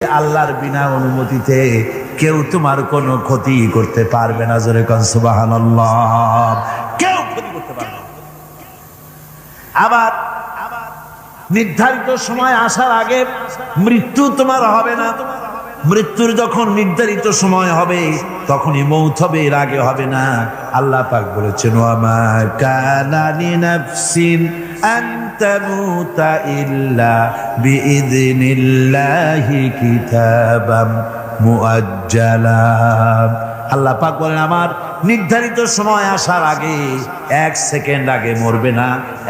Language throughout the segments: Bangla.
আল্লাহর বিনা অনুমতিতে কেউ তোমার কোনো ক্ষতি করতে পারবে না। জোরে কোন সুবহানাল্লাহ। কেউ ক্ষতি করতে পারবে না। আবার নির্ধারিত সময় আসার আগে মৃত্যু তোমার হবে না। মৃত্যুর যখন নির্ধারিত সময় হবে তখনই মৌত হবে, এর আগে হবে না। আল্লাহ পাক বলেছেন ওয়ামা কানা লিনাফসিন আন তামুতা ইল্লা বিইذনিল্লাহি কিতাবাম মুআজ্জালা। আল্লাহ পাক বলেন আমার নির্ধারিত সময় আসার আগে 1 সেকেন্ড আগে মরবে না,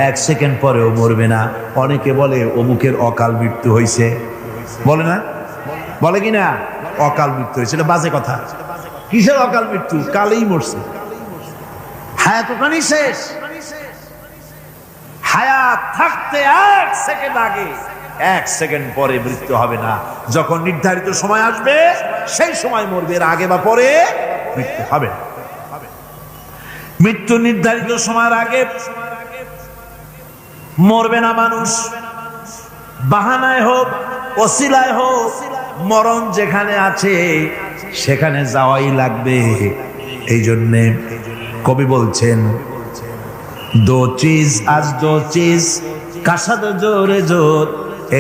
1 সেকেন্ড পরেও মরবে না। অনেকে বলে অমুকের অকাল মৃত্যু হয়েছে, বলে না, বলে কি না অকাল মৃত্যু হয়েছে, এটা বাজে কথা। কিসের অকাল মৃত্যু? কালেই মরছে, হায়াত ওখানেই শেষ। হায়াত থাকতে 1 সেকেন্ড আগে 1 সেকেন্ড পরে মৃত্যু হবে না। যখন নির্ধারিত সময় আসবে সেই সময় মরবে, এর আগে বা পরে মৃত্যু হবে না। মৃত্যু নির্ধারিত সময়ের আগে মরবে না মানুষ। বাহানায় হোক ওসিলায় হোক মরণ যেখানে আছে সেখানে যাওয়াই লাগবে। এই জন্যে কবি বলছেন দো চিজ আজ দো চিজ কাসাদ জোরে জোর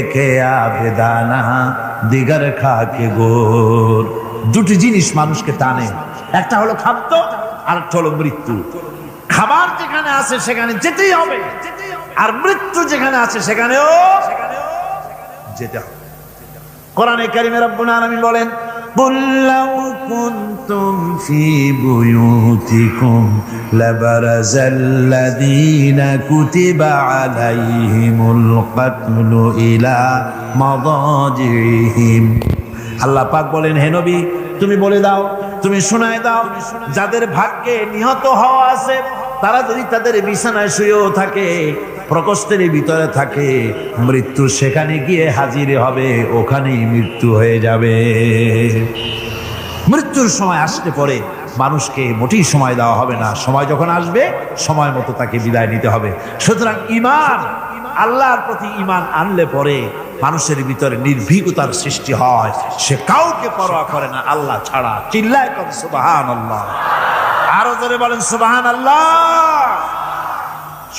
একে আবেদানা দিগার খাকে গোর। দুটি জিনিস মানুষকে টানে, একটা হলো খাদ্য আর একটা হলো মৃত্যু। খাবার যেখানে আছে সেখানে যেতেই হবে, আর মৃত্যু যেখানে আছে সেখানেও যেতে হবে। কোরআনে কারিমে রব্বুল আলামিন বলেন কুল লাউ কুনতুম ফি বুয়ুতিকুম লাবারাজাল্লাযীনা কুতিবা আলাইহিমুল কাতলু ইলা মাদাজিহিম। আল্লাহ পাক বলেন হে নবী তুমি বলে দাও, তুমি শোনায় দাও, যাদের ভাগ্যে নিহত হওয়া আছে তারা যদি তাদের বিছানায় শুয়েও থাকে, প্রকোষ্ঠের ভিতরে থাকে, মৃত্যু সেখানে গিয়ে হাজির হবে, ওখানেই মৃত্যু হয়ে যাবে। মৃত্যুর সময় আসতে পরে মানুষকে মোটেই সময় দেওয়া হবে না। সময় যখন আসবে সময় মতো তাকে বিদায় নিতে হবে। সুতরাং ঈমান, আল্লাহর প্রতি ঈমান আনলে পরে মানুষের ভিতরে নির্ভীকতার সৃষ্টি হয়, সে কাউকে পরোয়া করে না আল্লাহ ছাড়া। চিল্লায় কর সুবহানাল্লাহ, আরো জোরে বলেন সুবহানাল্লাহ।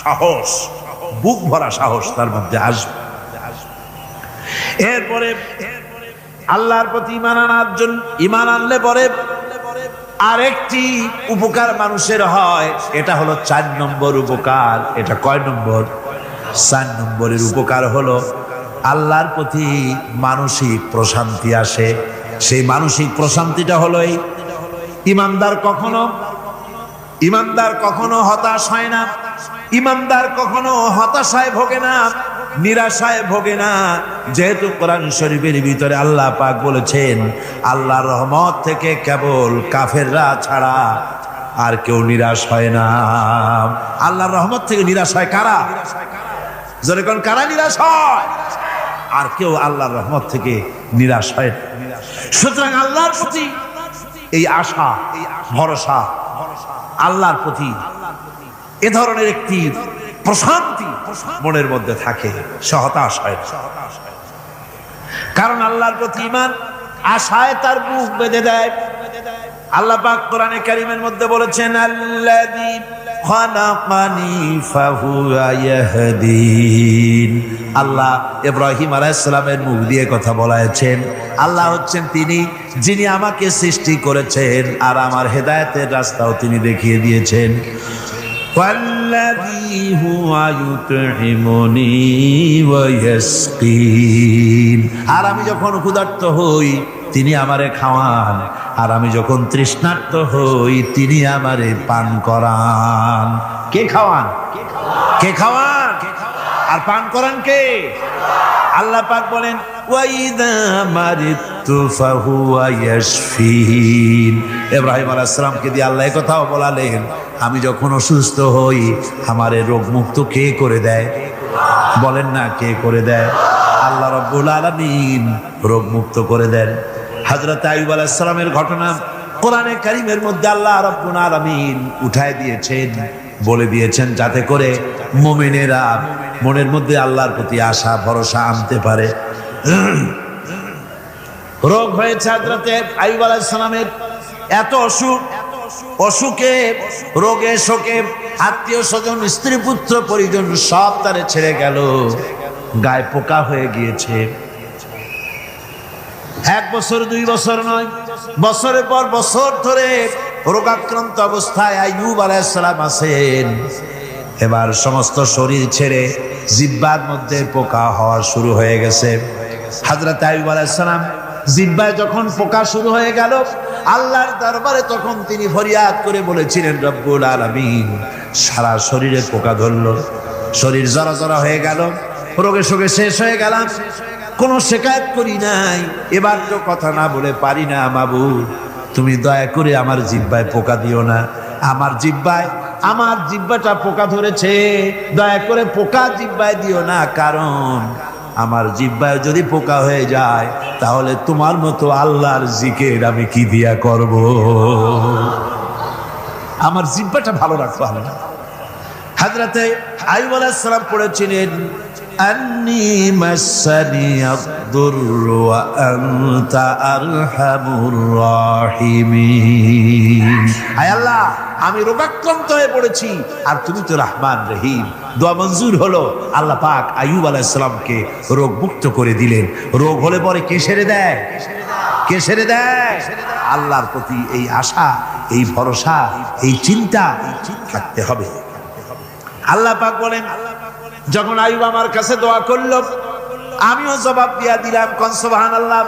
সাহস, বুক ভরা সাহস তার মধ্যে আসবে। এরপরে আল্লাহর প্রতি ঈমান আনলে পরে আরেকটি উপকার মানুষের হয়, এটা হলো 4 নম্বর উপকার। এটা কয় নম্বর? 4 নম্বরের উপকার হলো আল্লাহর প্রতি মানসিক প্রশান্তি আসে। সেই মানসিক প্রশান্তিটা হলো এই ইমানদার কখনো হতাশ হয় না, ইমানদার কখনো হতাশায় ভোগে না, নিরাশায় ভোগে না। যেহেতু কোরআন শরীফের ভিতরে আল্লাহ পাক বলেছেন আল্লাহর রহমত থেকে কেবল কাফেররা ছাড়া আর কেউ নিরাশ হয় না। আল্লাহর রহমত থেকে নিরাশ হয় কারা? জোরে কোন কারা নিরাশ হয়? আর কেউ আল্লাহর রহমত থেকে নিরাশ হয় না। সুতরাং আল্লাহর প্রতি এই আশা, ভরসা, আল্লাহর প্রতি এ ধরনের একটি প্রশান্তি মনের মধ্যে থাকে, সে হতাশ হয় না। কারণ আল্লাহর প্রতি ঈমান আশায় তার বুক বেঁধে দেয়। আল্লাহ পাক কোরআনে কারীমের মধ্যে বলেছেন আল্লাযী খালাকানি ফাহুয়া ইয়াহদিন। আল্লাহ ইব্রাহিম আলাইহিস সালামের মুখ দিয়ে কথা বলেছেন। আল্লাহ হচ্ছেন তিনি যিনি আমাকে সৃষ্টি করেছেন আর আমার হেদায়েতের রাস্তাও তিনি দেখিয়ে দিয়েছেন। ওয়াল্লাযী হুয়া ইউতঈমুনি ওয়া ইয়াসকিন। আর আমি যখন ক্ষুধার্ত হই তিনি আমারে খাওয়ান, আর আমি যখন তৃষ্ণার্ত হই তিনি আমারে পান করান। কে খাওয়ান? কে খাওয়ান আর পান করান কে? আল্লাহ পাক বলেন ওয়াইদা মারিতু ফাহুয়া ইয়াশফিন। ইব্রাহিম আলাইহিস সালামকে দিয়ে আল্লাহ এই কথাও বলালেন আমি যখন অসুস্থ হই আমারে রোগ মুক্ত কে করে দেয়? বলেন না কে করে দেয়? আল্লাহ রাব্বুল আলামিন রোগ মুক্ত করে দেন। হযরত আইয়ুব আলাইহিস সালামের ঘটনা কোরআনে কারীমের মধ্যে আল্লাহ রাব্বুল আলামিন উঠায় দিয়েছেন, বলে দিয়েছেন যাতে করে মুমিনেরা মনের মধ্যে আল্লাহর প্রতি আশা ভরসা আনতে পারে। রোগ হয়েছে হযরতে আইয়ুব আলাইহিস সালামের। এত অসুখে রোগে শোকে আত্মীয় স্বজন স্ত্রী পুত্র পরিজন সব তারে ছেড়ে গেল, গায়ে পোকা হয়ে গিয়েছে। 1 বছর 2 বছর নয়, বছরের পর বছর ধরে রোগাক্রান্ত অবস্থায় আইয়ুব আলাইহিস সালাম আছেন। এবার সমস্ত শরীর ছেড়ে জিহ্বার মধ্যে পোকা হওয়া শুরু হয়ে গেছে। হযরত আইয়ুব আলাইহিস সালাম জিহ্বায় যখন পোকা শুরু হয়ে গেল, আল্লাহর দরবারে তখন তিনি ফরিয়াদ করে বলেছিলেন, রব্বুল আলামিন, সারা শরীরে পোকা ধরলো, শরীর জরা জরা হয়ে গেল, রোগে শোকে শেষ হয়ে গেলাম, কোনো শিকায়ত করি নাই, এবার তো কথা না বলে পারি না। মাবুদ, তুমি দয়া করে আমার জিহ্বায় পোকা দিও না, আমার জিহ্বাটা পোকা ধরেছে, দয়া করে পোকা জিহ্বায় দিও না, কারণ আমার জিহ্বায় যদি পোকা হয়ে যায় তাহলে তোমার মতো আল্লাহর জিকির আমি কি দিয়া করব? আমার জিহ্বাটা ভালো রাখবো আল্লাহ। হযরতে আইয়ুব আলাইহিস সালাম পড়েছিলেন, আন্নী মাসানিয়াদ-দুররু ওয়া আনতা আরহামুর রাহিমিন। আয় আল্লাহ, আমি রোগাক্রান্ত হয়ে পড়েছি আর তুমি তো রহমান রহিম। দোয়া মঞ্জুর হলো, আল্লাহ পাক আইয়ুব আলাইহিস সালামকে রোগ মুক্ত করে দিলেন। রোগ হলে পরে কে সেরে দেয়? কে সেরে দেয়? আল্লাহর প্রতি এই আশা, এই ভরসা, এই চিন্তা থাকতে হবে। আল্লাহ পাক বলেন, যখন আইয়ুব আমার কাছে দোয়া করলো, আমিও জবাব দিয়া দিলাম। কোন সুবহানাল্লাহ।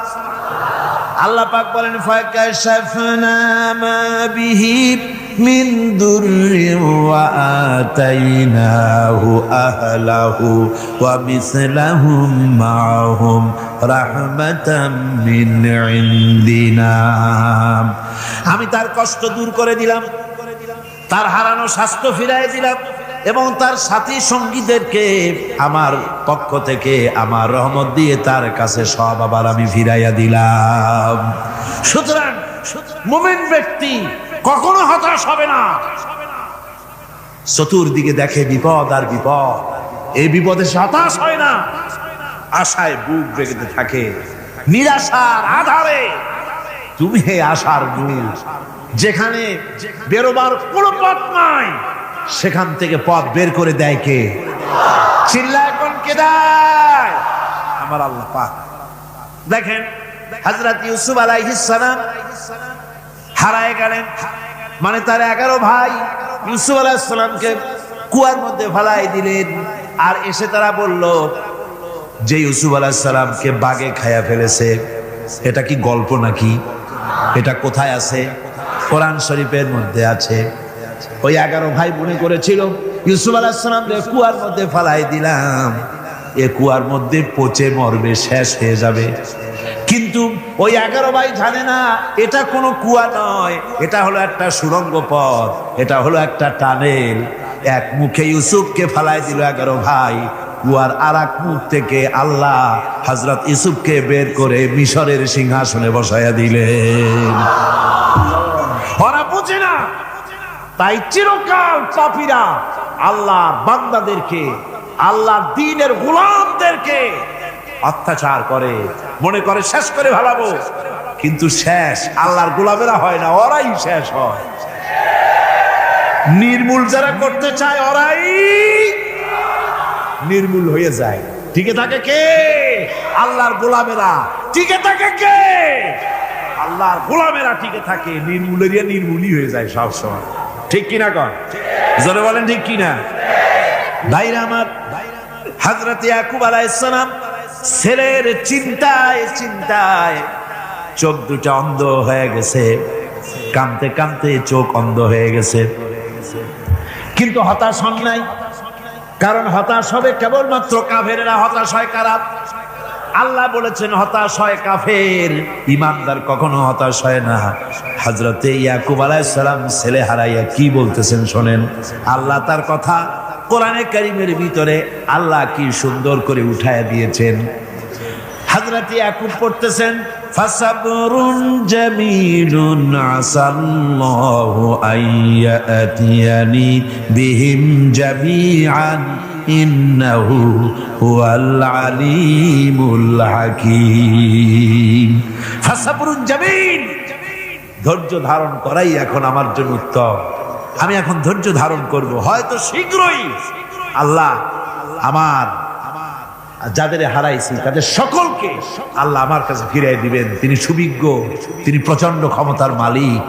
আল্লাহ পাক বলেন, ফাকাশাফনা মা বিহি মিন দুররিন ওয়া আতাইনাহু আহলাহু ওয়া মিসলাহুম মাআহুম রাহমাতাম মিন ইনদিনা। আমি তার কষ্ট দূর করে দিলাম, তার হারানো স্বাস্থ্য ফিরিয়ে দিলাম এবং তার সাথী সঙ্গীদেরকে আমার পক্ষ থেকে আমার রহমত দিয়ে তার কাছে সব আবার আমি ফিরাইয়া দিলাম। সুতরাং মুমিন ব্যক্তি কখনো হতাশ হবে না। চতুর্দিকে দেখে বিপদ আর বিপদ, এই বিপদে সে হতাশ হয় না, আশায় বুক বেঁধে থাকে। নিরাশার আধারে তুমি হে আশার মূল, যেখানে বেরোবার কোনো পথ নাই সেখান থেকে পথ বের করে দেয় কে? চিল্লায় কোন কে দেয়? আমার আল্লাহ পাক। দেখেন হযরত ইউসুফ আলাইহিস সালাম হারায় গেলেন, মানে তার 11 ভাই ইউসুফ আলাইহিস সালামকে কুয়ার মধ্যে ফেলাই দিলেন। আর এসে তারা বলল যে ইউসুফ আলাইহিস সালামকে বাঘে খায়া ফেলেছে। এটা কি গল্প নাকি? এটা কোথায় আছে? কোরআন শরীফের মধ্যে আছে। ওই 11 ভাই মনে করেছিল ইউসুফ আলাইহিস সালামকে কুয়ার মধ্যে ফেলাই দিলাম, এ কুয়ার মধ্যে পচে মরবে, শেষ হয়ে যাবে। কিন্তু ওই 11 ভাই জানে না এটা কোনো কুয়া নয়, এটা হলো একটা সুড়ঙ্গ পথ, এটা হলো একটা টানেল। এক মুখে ইউসুফকে ফেলাই দিল 11 ভাই, কুয়ার আরেক মুখ থেকে আল্লাহ হযরত ইউসুফকে বের করে মিশরের সিংহাসনে বসায়া দিলেন। ওরা বুঝে না, তাই চিরকাল পাপীরা আল্লাহর বান্দাদেরকে, আল্লাহর দ্বীনের গোলামদেরকে অত্যাচার করে, মনে করে শেষ করে ভালাবো, কিন্তু শেষ আল্লাহর গোলামেরা হয় না, ওরাই শেষ হয়। নির্মূল যারা করতে চায় ওরাই নির্মূল হয়ে যায়। টিকে থাকে কে? আল্লাহর গোলামেরা। টিকে থাকে কে? আল্লাহর গোলামেরা টিকে থাকে। নির্মূলেরিয়া নির্মূলই হয়ে যায় সব সময়। ঠিক কিনা কন? জোরে বলেন ঠিক কিনা? ভাইরা আমার, হযরত ইয়াকুব আলাইহিস সালাম ছেলের চিন্তায় চিন্তায় চোখ দুটো অন্ধ হয়ে গেছে, কাঁদতে কাঁদতে চোখ অন্ধ হয়ে গেছে। কিন্তু হতাশ হন নাই, কারণ হতাশ হবে কেবলমাত্র কাফেরেরা। হতাশ হয় কারা? আল্লাহ বলেছেন হতাশ হয় কাফের, ইমানদার কখনো হতাশ হয় না। হযরতে ইয়াকুব আলাইহিস সালাম ছেলে হারাইয়া কি বলতেছেন শোনেন। আল্লাহ তার কথা কোরআনে কারীমের ভিতরে আল্লাহ কি সুন্দর করে উঠায়া দিয়েছেন। হযরত ইয়াকুব পড়তেছেন, ফাসাবরুন জামিলুন আসাল্লাহু আইয়াতিয়ানি বিহিম জামিআন ইন্নাহু হুয়াল আলিমুল হাকীম। ফাসাবরুন জামিল, ধৈর্য ধারণ করাই এখন আমার জন্য উত্তম। আমি এখন ধৈর্য ধারণ করব, হয়তো শীঘ্রই আল্লাহ আমার যাদের হারাইছি তাদের সকলকে আল্লাহ আমার কাছে ফিরিয়ে দিবেন। তিনি সুবিজ্ঞ, তিনি প্রচন্ড ক্ষমতার মালিক।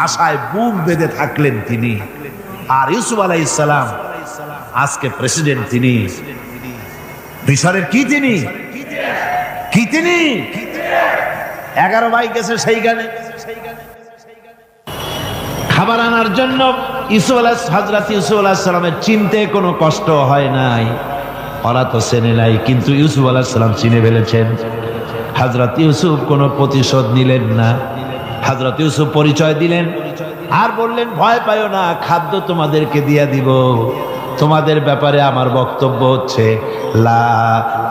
আশায় বুক বেঁধে থাকলেন তিনি। আর ইউসুফ আলাইহিস সালাম আজকে প্রেসিডেন্ট, তিনি মিশরের কি তিনি 11 ভাই গেছে সেইখানে খাবার আনার জন্য। হযরত ইউসুফ আলাইহিস সালামের চিনতে কোনো কষ্ট হয় নাই, ওরা তো চেনে নাই, কিন্তু ইউসুফ আলাইহিস সালাম চিনে ফেলেছেন। হযরত ইউসুফ কোনো প্রতিশোধ নিলেন না। হযরত ইউসুফ পরিচয় দিলেন আর বললেন, ভয় পাইও না, খাদ্য তোমাদেরকে দিয়ে দিব। তোমাদের ব্যাপারে আমার বক্তব্য হচ্ছে, লা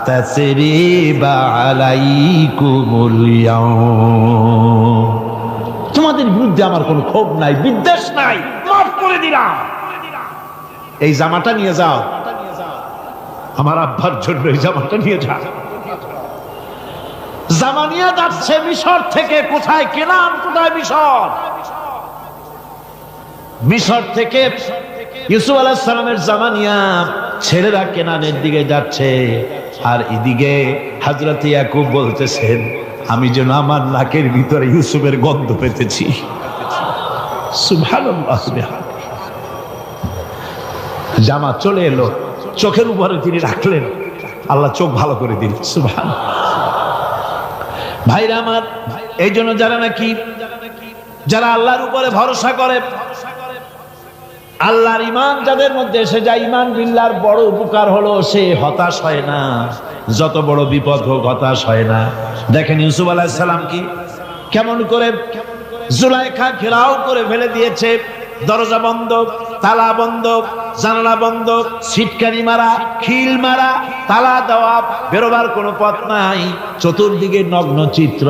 তাসরিবা আলাইকুমুল ইয়াউম, তোমাদের বিরুদ্ধে আমার কোনো ক্ষোভ নাই, বিদ্বেষ নাই, মাফ করে দিলাম। এই জামাটা নিয়ে যাও, আমার আব্বার জন্য এই জামাটা নিয়ে যাও। জামা নিয়ে যাচ্ছে মিশর থেকে। কোথায় কেনান, কোথায় মিশর? মিশর থেকে ইউসুফ আলাইহিস সালামের জামা নিয়ে ছেলেরা কেনানের দিকে যাচ্ছে। আর এদিকে হযরত ইয়াকুব বলতেছেন, আমি যেন আমার নাকের ভিতরে ইউসুফের গন্ধ পেতেছি। সুবহানাল্লাহ। জামা চলে এলো, চোখের উপরে তিনি রাখলেন, আল্লাহ চোখ ভালো করে দিল। সুবহানাল্লাহ। ভাইরা আমার, এই জন্য যারা আল্লাহর উপরে ভরসা করে, আল্লাহর ঈমান যাদের মধ্যে এসে যায়, ঈমান বিল্লাহর বড় উপকার হলো সে হতাশ হয় না। যত বড় বিপদ হোক হতাশ হয় না। দেখেন ইউসুফ আলাইহিস সালাম কি কেমন করে জুলাইখা ঘেরাও করে ফেলে দিয়েছে। দরজা বন্ধ, তালা বন্ধ, জানালা বন্ধ, সিটকানি মারা, খিল মারা, তালা দেওয়া, বেরোবার কোনো পথ নাই, চতুর্দিকে নগ্ন চিত্র।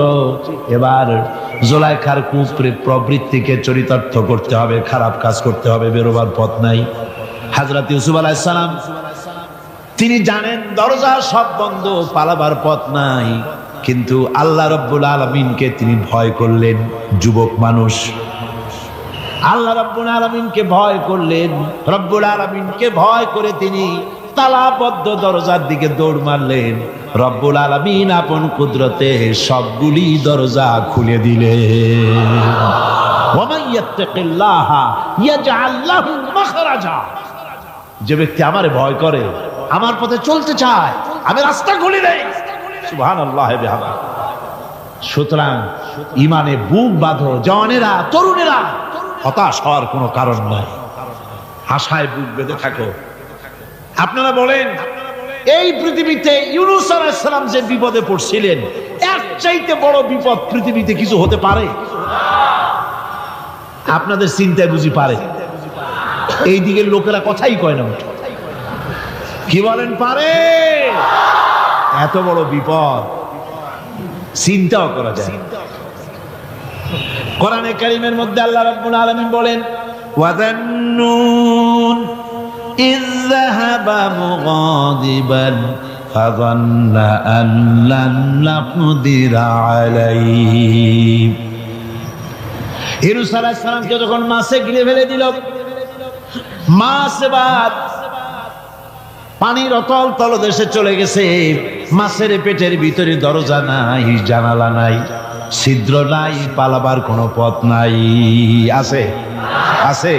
এবার জুলাইখার প্রবৃত্তিকে চরিতার্থ করতে হবে, খারাপ কাজ করতে হবে, বেরোবার পথ নাই। হযরত ইউসুফ আলাইহিস সালাম তিনি জানেন দরজা সব বন্ধ, পালাবার পথ নাই, কিন্তু আল্লাহ রাব্বুল আলামিনকে তিনি ভয় করলেন। যুবক মানুষ, আল্লাহ রাব্বুল আলামিনকে ভয় করলেন। রব্বুল আলামিনকে ভয় করে তিনি তালাবদ্ধ দরজার দিকে দৌড় মারলেন। রব্বুল আলামিন আপন কুদরতে সবগুলি দরজা খুলে দিলেন। ওয়া মান ইয়াত্তাকিল্লাহা ইয়াজআল লাহু মাখরাজা, যে ব্যক্তি আমারে ভয় করে, আমার পথে চলতে চায়, আমি রাস্তা খুলে দেই। সুবহানাল্লাহ। সুতরাং ঈমানে বুক বাঁধো, জওয়ানেরা, তরুণেরা, হতাশ হওয়ার কোনো কারণ নাই, আশায় বুক বেঁধে থাকো। আপনারা বলেন, এই পৃথিবীতে ইউনূস আলাইহিস সালাম যে বিপদে পড়ছিলেন, এর চাইতে বড় বিপদ পৃথিবীতে কিছু হতে পারে? আপনাদের চিন্তায় বুঝি পারে? এই দিকের লোকেরা কথাই কয় না। কি বলেন, পারে? এত বড় বিপদ চিন্তাও করা যায়। কোরআনে কারীমের মধ্যে আল্লাহ রাব্বুল আলামিন বলেন, ওয়াযান্নুন ইয যাহাবা মুগাদিবান ফাযান্না আন লান নাকদিরা আলাইহি। ইউনূস আলাইহিস সালামকে যখন মাছে গিলে ফেলে দিল, মাছ এবার পানির অতল তলদেশে চলে গেছে। মাছের পেটের ভিতরে দরজা নাই, জানালা নাই, ছিদ্র নাই, পালাবার কোনো পথ নাই। আছে? আছে।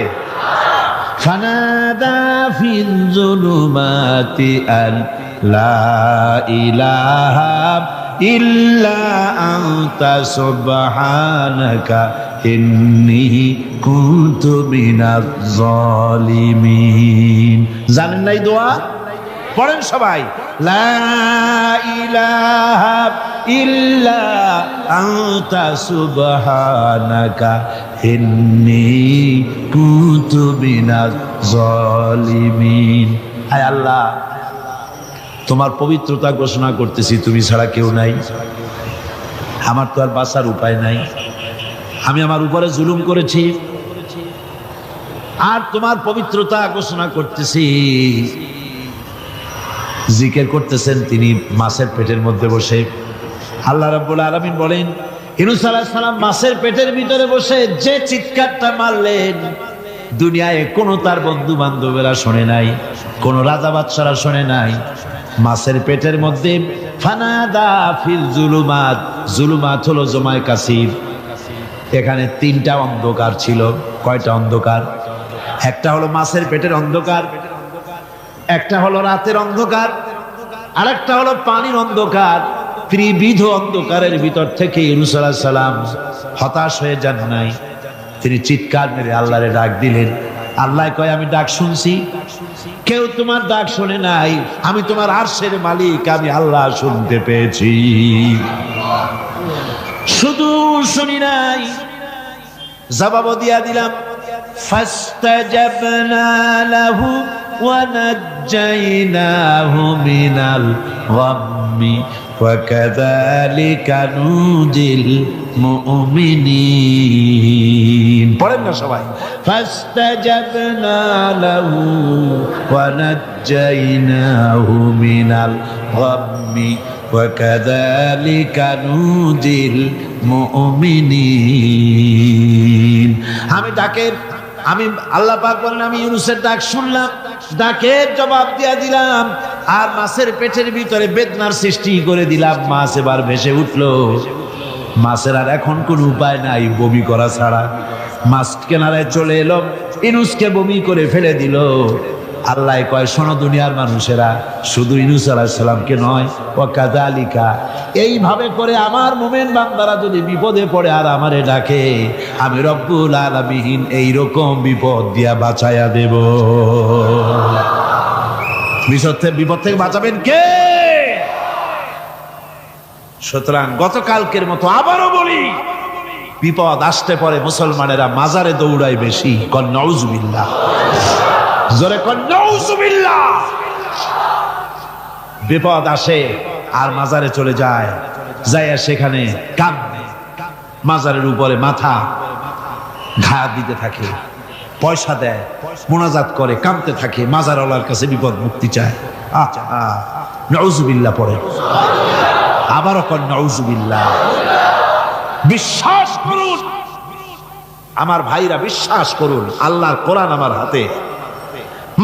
ফানাদা ফিল যুলুমাতি আন লা ইলাহা ইল্লা আনতা সুবহানাকা ইন্নী কুনতু মিনাজ জালিমিন। জানেন না এই দোয়া? পড়েন সবাই, লা ইলাহা ইল্লা আনতা সুবহানাকা ইন্নী কুনতু মিনাজ জালিমিন। হায় আল্লাহ, তোমার পবিত্রতা ঘোষণা করতেছি, তুমি ছাড়া কেউ নাই। আমার তো আর বাঁচার উপায় নাই, আমি আমার উপরে জুলুম করেছি, আর তোমার পবিত্রতা ঘোষণা করতেছি। জিকির করতেছেন তিনি মাছের পেটের মধ্যে বসে। আল্লাহ রাব্বুল আলামিন বলেন, ইউনূস আলাইহিস সালাম মাছের পেটের ভিতরে বসে যে চিৎকারটা মারলেন, দুনিয়ায় কোনো তার বন্ধু বান্ধবেরা শোনে নাই, কোন রাজা বাদশারা শোনে নাই। মাছের পেটের মধ্যে ফানাদা ফিল জুলুমাত, জুলুমাত হলো জমায় কাসির। এখানে তিনটা অন্ধকার ছিল। কয়টা অন্ধকার? একটা হলো মাছের পেটের অন্ধকার, একটা হলো রাতের অন্ধকার, আরেকটা হলো পানির অন্ধকার। ত্রিবিধ অন্ধকারের ভিতর থেকে ইউনূস আলাইহিস সালাম হতাশ হয়ে যান নাই, তিনি চিৎকার মেরে আল্লাহরে ডাক দিলেন। আল্লাহ কয়, আমি ডাক শুনছি, কেউ তোমার ডাক শুনে নাই, আমি তোমার আরশের মালিক, আমি আল্লাহ শুনতে পেয়েছি। শুধু শুনি নাই, জবাবও দিয়া দিলাম। ফাস্তাজাবনা লাহু ওয়া নাজ্জাইনাহু মিনাল গাম্মি ওয়া কাযালিকা নুজিল মুমিনিন। পড়েন না সবাই, ফাস্তাজাবনা লাহু ওয়া নাজ্জাইনাহু মিনাল গাম্মি ওয়া কাযালিকা নুজিল মুমিনিন। আমি আল্লাহ পাক বলেন, আমি ইউনূসের ডাক শুনলাম, ডাকের জবাব দিয়া দিলাম, আর মাছের পেটের ভিতরে বেদনার সৃষ্টি করে দিলাম। মাছ এবার ভেসে উঠলো। মাছের আর এখন কোন উপায় নাই বমি করা ছাড়া। মাছ কিনারায় চলে এলো, ইউনূসকে বমি করে ফেলে দিল। আল্লাহ কয়, শোনো দুনিয়ার মানুষেরা, শুধু ইউনূস আলাইহিস সালামকে নয়, ওয়া কাযালিকা, এইভাবে করে আমার মুমিন বান্দারা যদি বিপদে পড়ে আর আমারে ডাকে, আমি রব্বুল আলামিন এইরকম বিপদ দিয়া বাঁচায়া দেব। বিপদ থেকে বাঁচাবেন কে? সুতরাং গতকালকের মতো আবারও বলি, বিপদ আসতে পরে মুসলমানেরা মাজারে দৌড়ায় বেশি। কন নাউজুবিল্লাহ, জোরে কন নাউজুবিল্লাহ। বিপদ আসে আর মাজারে চলে যায়, যাইয়া সেখানে কাঁদে, মাজারের উপরে মাথা ঘা দিতে থাকে, পয়সা দেয়, মুনাজাত করে, কাঁদতে থাকে, মাজারওয়ালার কাছে বিপদ মুক্তি চায়। নাউজুবিল্লাহ পড়ে, আবারও কন নাউজুবিল্লাহ। বিশ্বাস করুন আমার ভাইরা, বিশ্বাস করুন, আল্লাহর কোরআন আমার হাতে।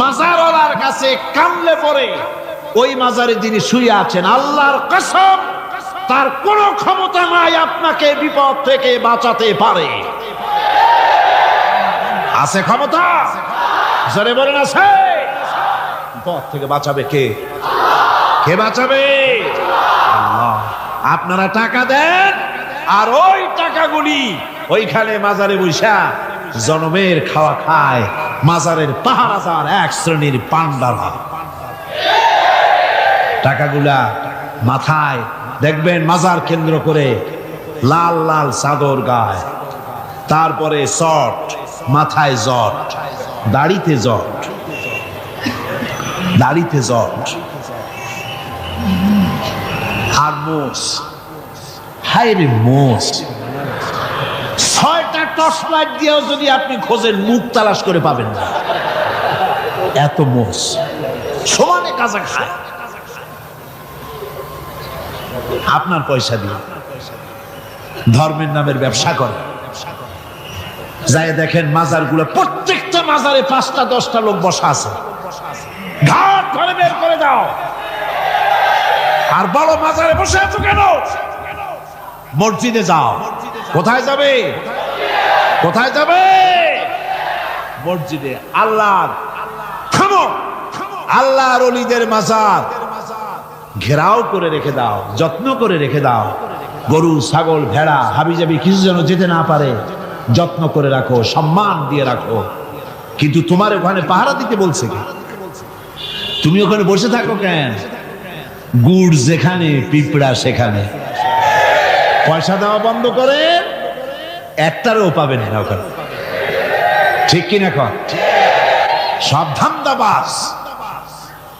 মাজারওয়ালার কাছে কামলে পড়ে ওই মাজারে যিনি শুয়ে আছেন, আল্লাহর কসম তার কোনো ক্ষমতা নাই আপনাকে বিপদ থেকে বাঁচাতে পারে। আছে ক্ষমতা? জোরে বলেন আছে। বিপদ থেকে বাঁচাবে কে? কে বাঁচাবে? আল্লাহ। আপনারা টাকা দেন আর ওই টাকাগুলি ওইখানে মাজারে বৈশা জনমের খাওয়া খায়। মাজারের পাহারাদার এক শ্রেণীর পান্ডারা টাকাগুলা মাথায় দেখবেন মাজার কেন্দ্র করে লাল লাল চাদর গায়, তারপরে শর্ট, মাথায় জট, দাড়িতে জট, দাড়িতে জট, আর মোষ। হায় রে মোষ! 6টা টর্চ লাইট দিয়েও যদি আপনি খোঁজেন মুখ তালাশ করে পাবেন না, এত মোষ সমানে কাজা খায় আপনার পয়সা দিয়ে। ধর্মের নামের ব্যবসা করে। যাই দেখেন মাজারগুলো, প্রত্যেকটা মাজারে 5টা 10টা লোক বসা আছে। ঘাট ধরে বের করে দাও। আর বড় মাজারে বসে আছো কেন? মসজিদে যাও। কোথায় যাবে? কোথায় যাবে? মসজিদে। আল্লাহর থামো, আল্লাহর ওলিদের মাজার ঘেরাও করে রেখে দাও, যত্ন করে রেখে দাও। গরু, ছাগল, ভেড়া, হাবিজাবি কিছু যেন যেতে না পারে, যত্ন করে রাখো, সম্মান দিয়ে রাখো। কিন্তু তোমার ওখানে পাহারা দিতে বলছে কি? তুমি ওখানে বসে থাকো কেন? গুড় যেখানে পিঁপড়া সেখানে। পয়সা দেওয়া বন্ধ করে একটারও পাবেন না ওখানে। ঠিক কিনা কর? সব ধান্দাবাজ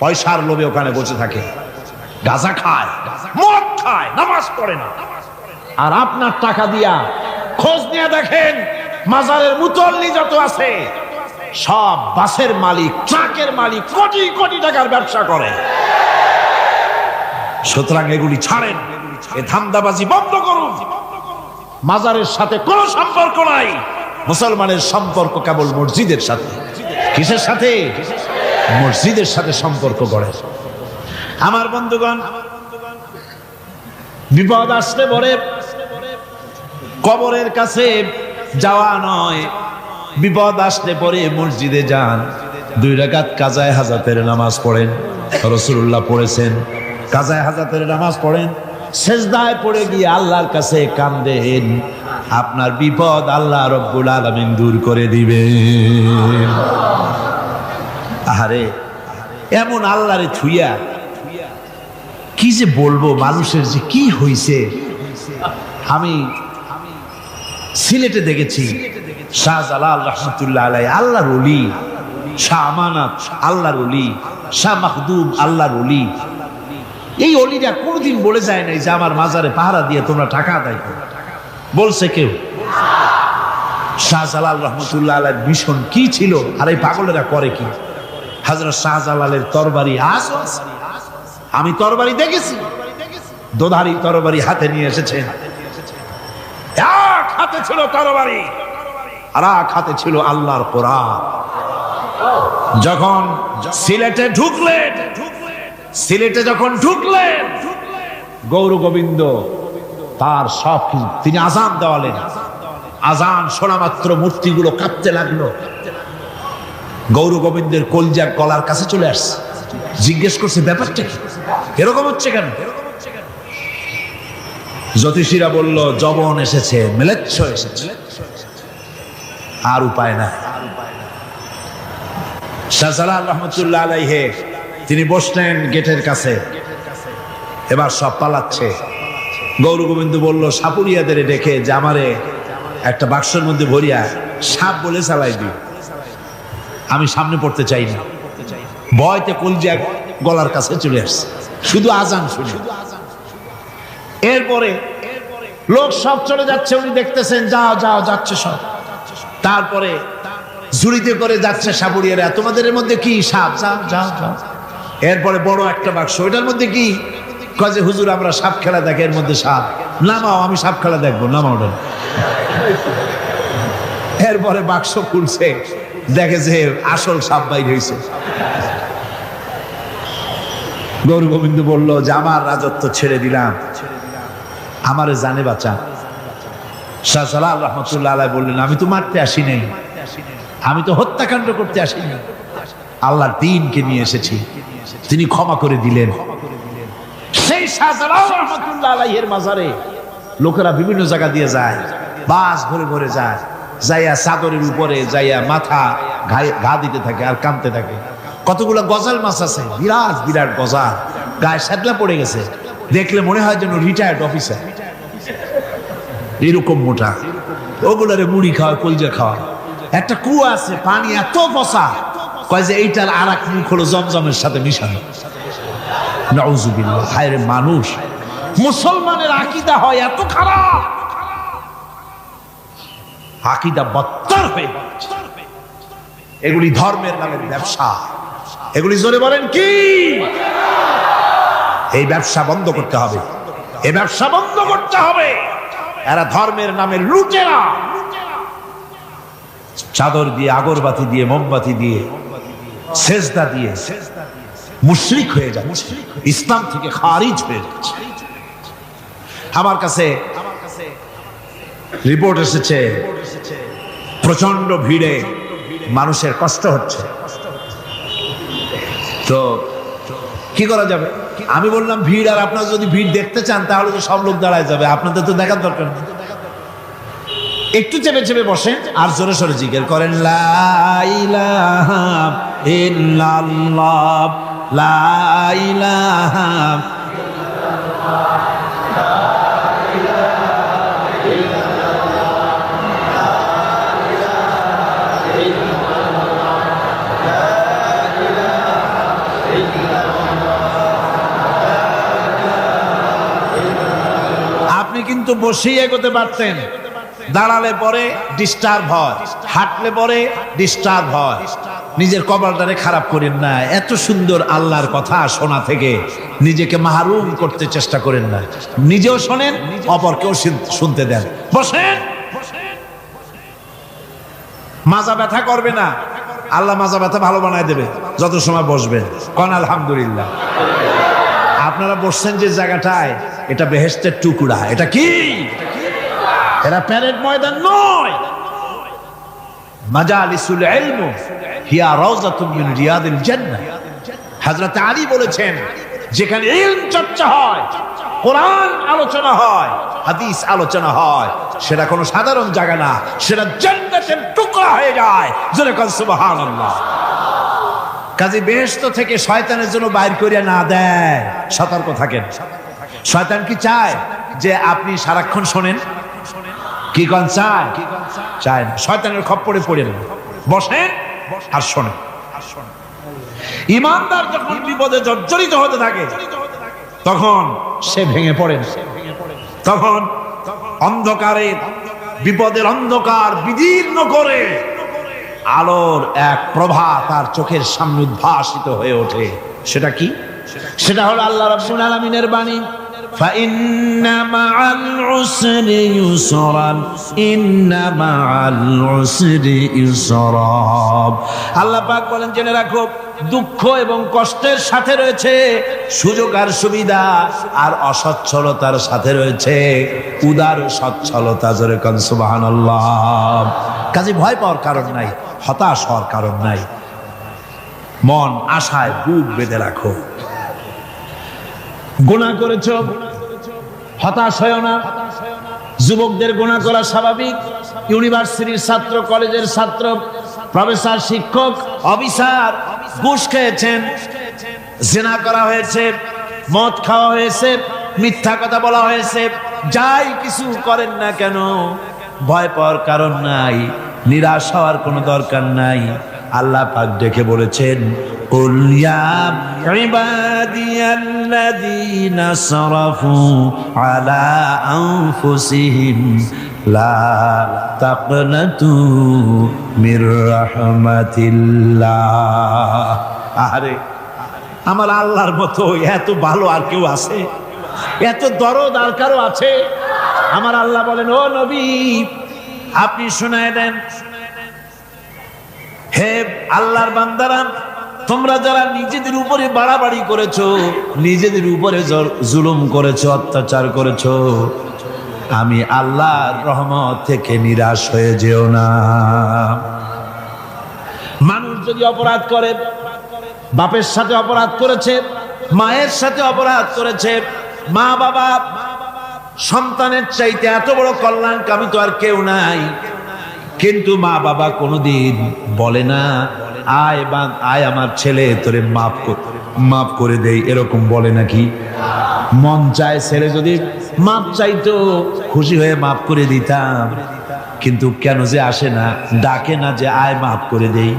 পয়সার লোভে ওখানে বসে থাকে, গাঁজা খায়, মদ খায়, নামাজ পড়ে না। আর আপনার টাকা দিয়া খোঁজ নিয়ে দেখেন মাজারের মুতল্লি যত আছে সব বাসের মালিক, ট্রাকের মালিক, কোটি কোটি টাকার ব্যবসা করে। সুতরাং এগুলি ছাড়েন, এ ধান্দাবাজি বন্ধ করুন। মাজারের সাথে কোনো সম্পর্ক নাই। মুসলমানের সম্পর্ক কেবল মসজিদের সাথে। কিসের সাথে? মসজিদের সাথে সম্পর্ক গড়ে। আমার বন্ধুগণ, বিপদ আসলে পরে কবরের কাছে যাওয়া নয়, বিপদ আসলে পরে মসজিদে যান, 2 রাকাত কাজায়ে হাজাতের নামাজ পড়েন। রাসূলুল্লাহ পড়েছেন, কাজায়ে হাজাতের নামাজ পড়েন, সেজদায় পড়ে গিয়ে আল্লাহর কাছে কাঁদেন, আপনার বিপদ আল্লাহ রব্বুল আলামিন দূর করে দিবেন। আরে এমন আল্লাহরে ছুঁয়া কি যে বলবো, মানুষের যে কি হইছে। আমি সিলেটে দেখেছি শাহজালাল রহমতুল্লাহ আলাইহি, আল্লাহর ওলি, শাহ আমানত আল্লাহর ওলি, শাহ মাখদুম আল্লাহর ওলি। এই ওলিরা কোনদিন বলে যায় নাই যে আমার মাজারে পাহারা দিয়ে তোমরা টাকা আদায় করো। বলছে কেউ? শাহজালাল রহমতুল্লাহ আলাইহির মিশন কি ছিল আর এই পাগলেরা করে কি? হযরত শাহজালালের তরবারি আছে, আমি তরবারি দেখেছি, দোধারি তরবারি হাতে নিয়ে এসেছেন। এক হাতে ছিল তরবারি আর এক হাতে ছিল আল্লাহর কোরআন। যখন সিলেটে ঢুকলেন, গৌর গোবিন্দ তার সব তিনি আজান দেওয়ালেন। আজান শোনা মাত্র মূর্তিগুলো কাঁপতে লাগলো। গৌর গোবিন্দের কলজা গলার কাছে চলে আসছে, জিজ্ঞেস করছে ব্যাপারটা কি, এরকম হচ্ছে কেন? জ্যোতিষীরা বলল যবন এসেছে, মেলেচ্ছ এসেছে, আর উপায় নাই। শাহজালাল রহমতুল্লাহ আলাইহি তিনি বসলেন গেটের কাছে, এবার সব পালাচ্ছে। গৌর গোবিন্দ বলল সাপুরিয়াদের ডেকে যে আমারে একটা বাক্সের মধ্যে ভরিয়া সাপ বলে চালাই দিই, আমি সামনে পড়তে চাই না। ভয়তে কলজা গলার কাছে চলে আসছে, শুধু আজান শুনে। এরপরে লোক সব চলে যাচ্ছে, উনি দেখতেছেন যাও যাও যাচ্ছে সব। তারপরে ঝুড়িতে করে যাচ্ছে সাপুরিয়ারা, তোমাদের এর মধ্যে কি? সাপ, যাও যাও যাও। এরপরে বড় একটা বাক্স, ওইটার মধ্যে কি? কয় যে হুজুর আমরা সাপ খেলা দেখি, এর মধ্যে সাপ। নামাও, আমি সাপ খেলা দেখবো, নামাও ওটা। এরপরে বাক্স খুলছে, দেখে যে আসল সাপ বাইর হয়েছে। গৌর গোবিন্দ বলল যে আমার রাজত্ব ছেড়ে দিলাম, আমারে জানে বাঁচা। শাহজালাল রহমতুল্লাহ আলাইহি বললেন আমি তো মারতে আসি নাই, আমি তো হত্যাকাণ্ড করতে আসিনি, আল্লাহর দ্বীনকে নিয়ে এসেছি। তিনি ক্ষমা করে দিলেন। সেই শাহজালাল রহমতুল্লাহ আলাইহির মাজারে লোকেরা বিভিন্ন জায়গা দিয়ে যায়, বাস ভরে ভরে যায়, যাইয়া চাদরের উপরে যাইয়া মাথা ঘা দিতে থাকে আর কাঁদতে থাকে। কতগুলো গজাল মাছ আছে, বিরাট বিরাট গজাল, গায়ে শ্যাতলা পড়ে গেছে, দেখলে মনে হয় যেন রিটায়ার্ড অফিসার, এরকম মোটা। ওগুলারে মুড়ি খাওয়ায়, কলজা খাওয়ায়। একটা কুয়া আছে, পানি এত পচা, কয় যে এইটার আর এক মুখ হলো জমজমের সাথে মিশানো। নাউজুবিল্লাহ। হায় রে মানুষ, মুসলমানের আকীদা হয় এত খারাপ, আকীদা বত্তর হয়ে যাচ্ছে। এগুলি ধর্মের নামের ব্যবসা, এগুলি জোরে বলেন কি? এই ব্যবসা বন্ধ করতে হবে, এই ব্যবসা বন্ধ করতে হবে। এরা ধর্মের নামের লুটেরা, চাদর দিয়ে, আগরবাতি দিয়ে, মোমবাতি দিয়ে, সেজদা দিয়ে মুশরিক হয়ে যাচ্ছে, ইসলাম থেকে খারিজ হয়ে যাচ্ছে। আমার কাছে রিপোর্ট এসেছে প্রচন্ড ভিড়ে মানুষের কষ্ট হচ্ছে, তো কি করা যাবে? আমি বললাম ভিড়, আর আপনারা যদি ভিড় দেখতে চান তাহলে তো সব লোক দাঁড়ায় যাবে, আপনাদের তো দেখার দরকার নেই। একটু চেপে চেপে বসেন আর জোরে সোরে জিকির করেন লা ইলাহা ইল্লাল্লাহ, লা ইলাহা তো বসেই এগোতে পারতেন, দাঁড়ালে পরে ডিস্টার্ব হয়, হাঁটলে পরে ডিস্টার্ব হয়। নিজের কপালটারে খারাপ করেন না। এত সুন্দর আল্লাহর কথা শোনা থেকে নিজেকে মাহরুম করতে চেষ্টা করেন না। নিজেও শোনেন, অপরকেও শুনতে দেন। বসেন, মাজা ব্যথা করবে না, আল্লাহ মাজা ব্যথা ভালো বানায় দেবে যত সময় বসবেন। কোন আলহামদুলিল্লাহ। আপনারা বসছেন যে জায়গাটায়, এটা বেহেশতের টুকরা। এটা কি? এরা প্যারেড ময়দান নয়। মাজালিসুল ইলম হিয়া রাউযাতুম মিন রিয়াদিল জান্নাহ। হযরত আলী বলেছেন, যেখানে ইলম চর্চা হয়, কোরআন আলোচনা হয়, হাদিস আলোচনা হয়, সেটা কোনো সাধারণ জায়গা না, সেটা জান্নাতের টুকরা হয়ে যায়। জোরে কোন সুবহানাল্লাহ। কাজী বেহেশত থেকে শয়তানের জন্য বাইর করিয়া না দেয়, সতর্ক থাকেন। শয়তান কি চায় যে আপনি সারাক্ষণ শোনেন? কি কোন চায়? চায় না। শয়তানের খপ্পরে পড়েন, বসেন আর শোনেন। ঈমানদার যখন বিপদে জর্জরিত হতে থাকে, তখন সে ভেঙে পড়েন। তখন অন্ধকারে, বিপদের অন্ধকার বিদীর্ণ করে আলোর এক প্রভা তার চোখের সামনে উদ্ভাসিত হয়ে ওঠে। সেটা কি? সেটা হলো আল্লাহ রাব্বুল আলামিনের বাণী, فإن مع العسر يسرا إن مع العسر يسرا। আল্লাহ পাক বলেন, জেনে রাখো, দুঃখ এবং কষ্টের সাথে রয়েছে সুযোগ আর সুবিধা, আর অসচ্ছলতার সাথে রয়েছে উদার সচ্ছলতা। জোরে কোন সুবহানাল্লাহ। কাজে ভয় পাওয়ার কারণ নাই, হতাশ হওয়ার কারণ নাই। মন আশায় বুক বেঁধে রাখো। গুনাহ করেছো, হতাশ হয়ো না। যুবকদের গুনাহ করা স্বাভাবিক। ইউনিভার্সিটির ছাত্র, কলেজের ছাত্র, প্রফেসর, শিক্ষক, অফিসার ঘুষ খেয়েছেন, জিনা করা হয়েছে, মদ খাওয়া হয়েছে, মিথ্যা কথা বলা হয়েছে, যাই কিছু করেন না কেন, ভয় পাওয়ার কারণ নাই, নিরাশ হওয়ার কোনো দরকার নাই। আল্লাহ পাক ডেকে বলেছেন, قل يا عبادي الذين اسرفوا على أنفسهم لا تقنطوا من رحمة الله। আরে আমার আল্লাহর মতো এত ভালো আর কেউ আছে? এত দরদ আর কারো আছে? আমার আল্লাহ বলেন, ও নবী, আপনি শোনায় দেন, হে আল্লাহর বান্দারা, তোমরা যারা নিজেদের উপরে বাড়াবাড়ি করেছো, নিজেদের উপরে জুলুম করেছো, অত্যাচার করেছো, আমি আল্লাহর রহমত থেকে নিরাশ হয়ে যেও না। মানুষ যদি অপরাধ করে, বাপের সাথে অপরাধ করেছে, মায়ের সাথে অপরাধ করেছে, মা বাবা সন্তানের চাইতে এত বড় কল্যাণকামী তো আর কেউ নাই, কিন্তু মা বাবা কোনোদিন বলে না, আয় আমার ছেলে তোরে মাফ করে দেই, এরকম বলে নাকি? মন চায় ছেলে যদি মাফ চাইতো, খুশি হয়ে মাফ করে দিতাম, কিন্তু কেন যে আসে না, ডাকে না যে আয় মাফ করে দেই।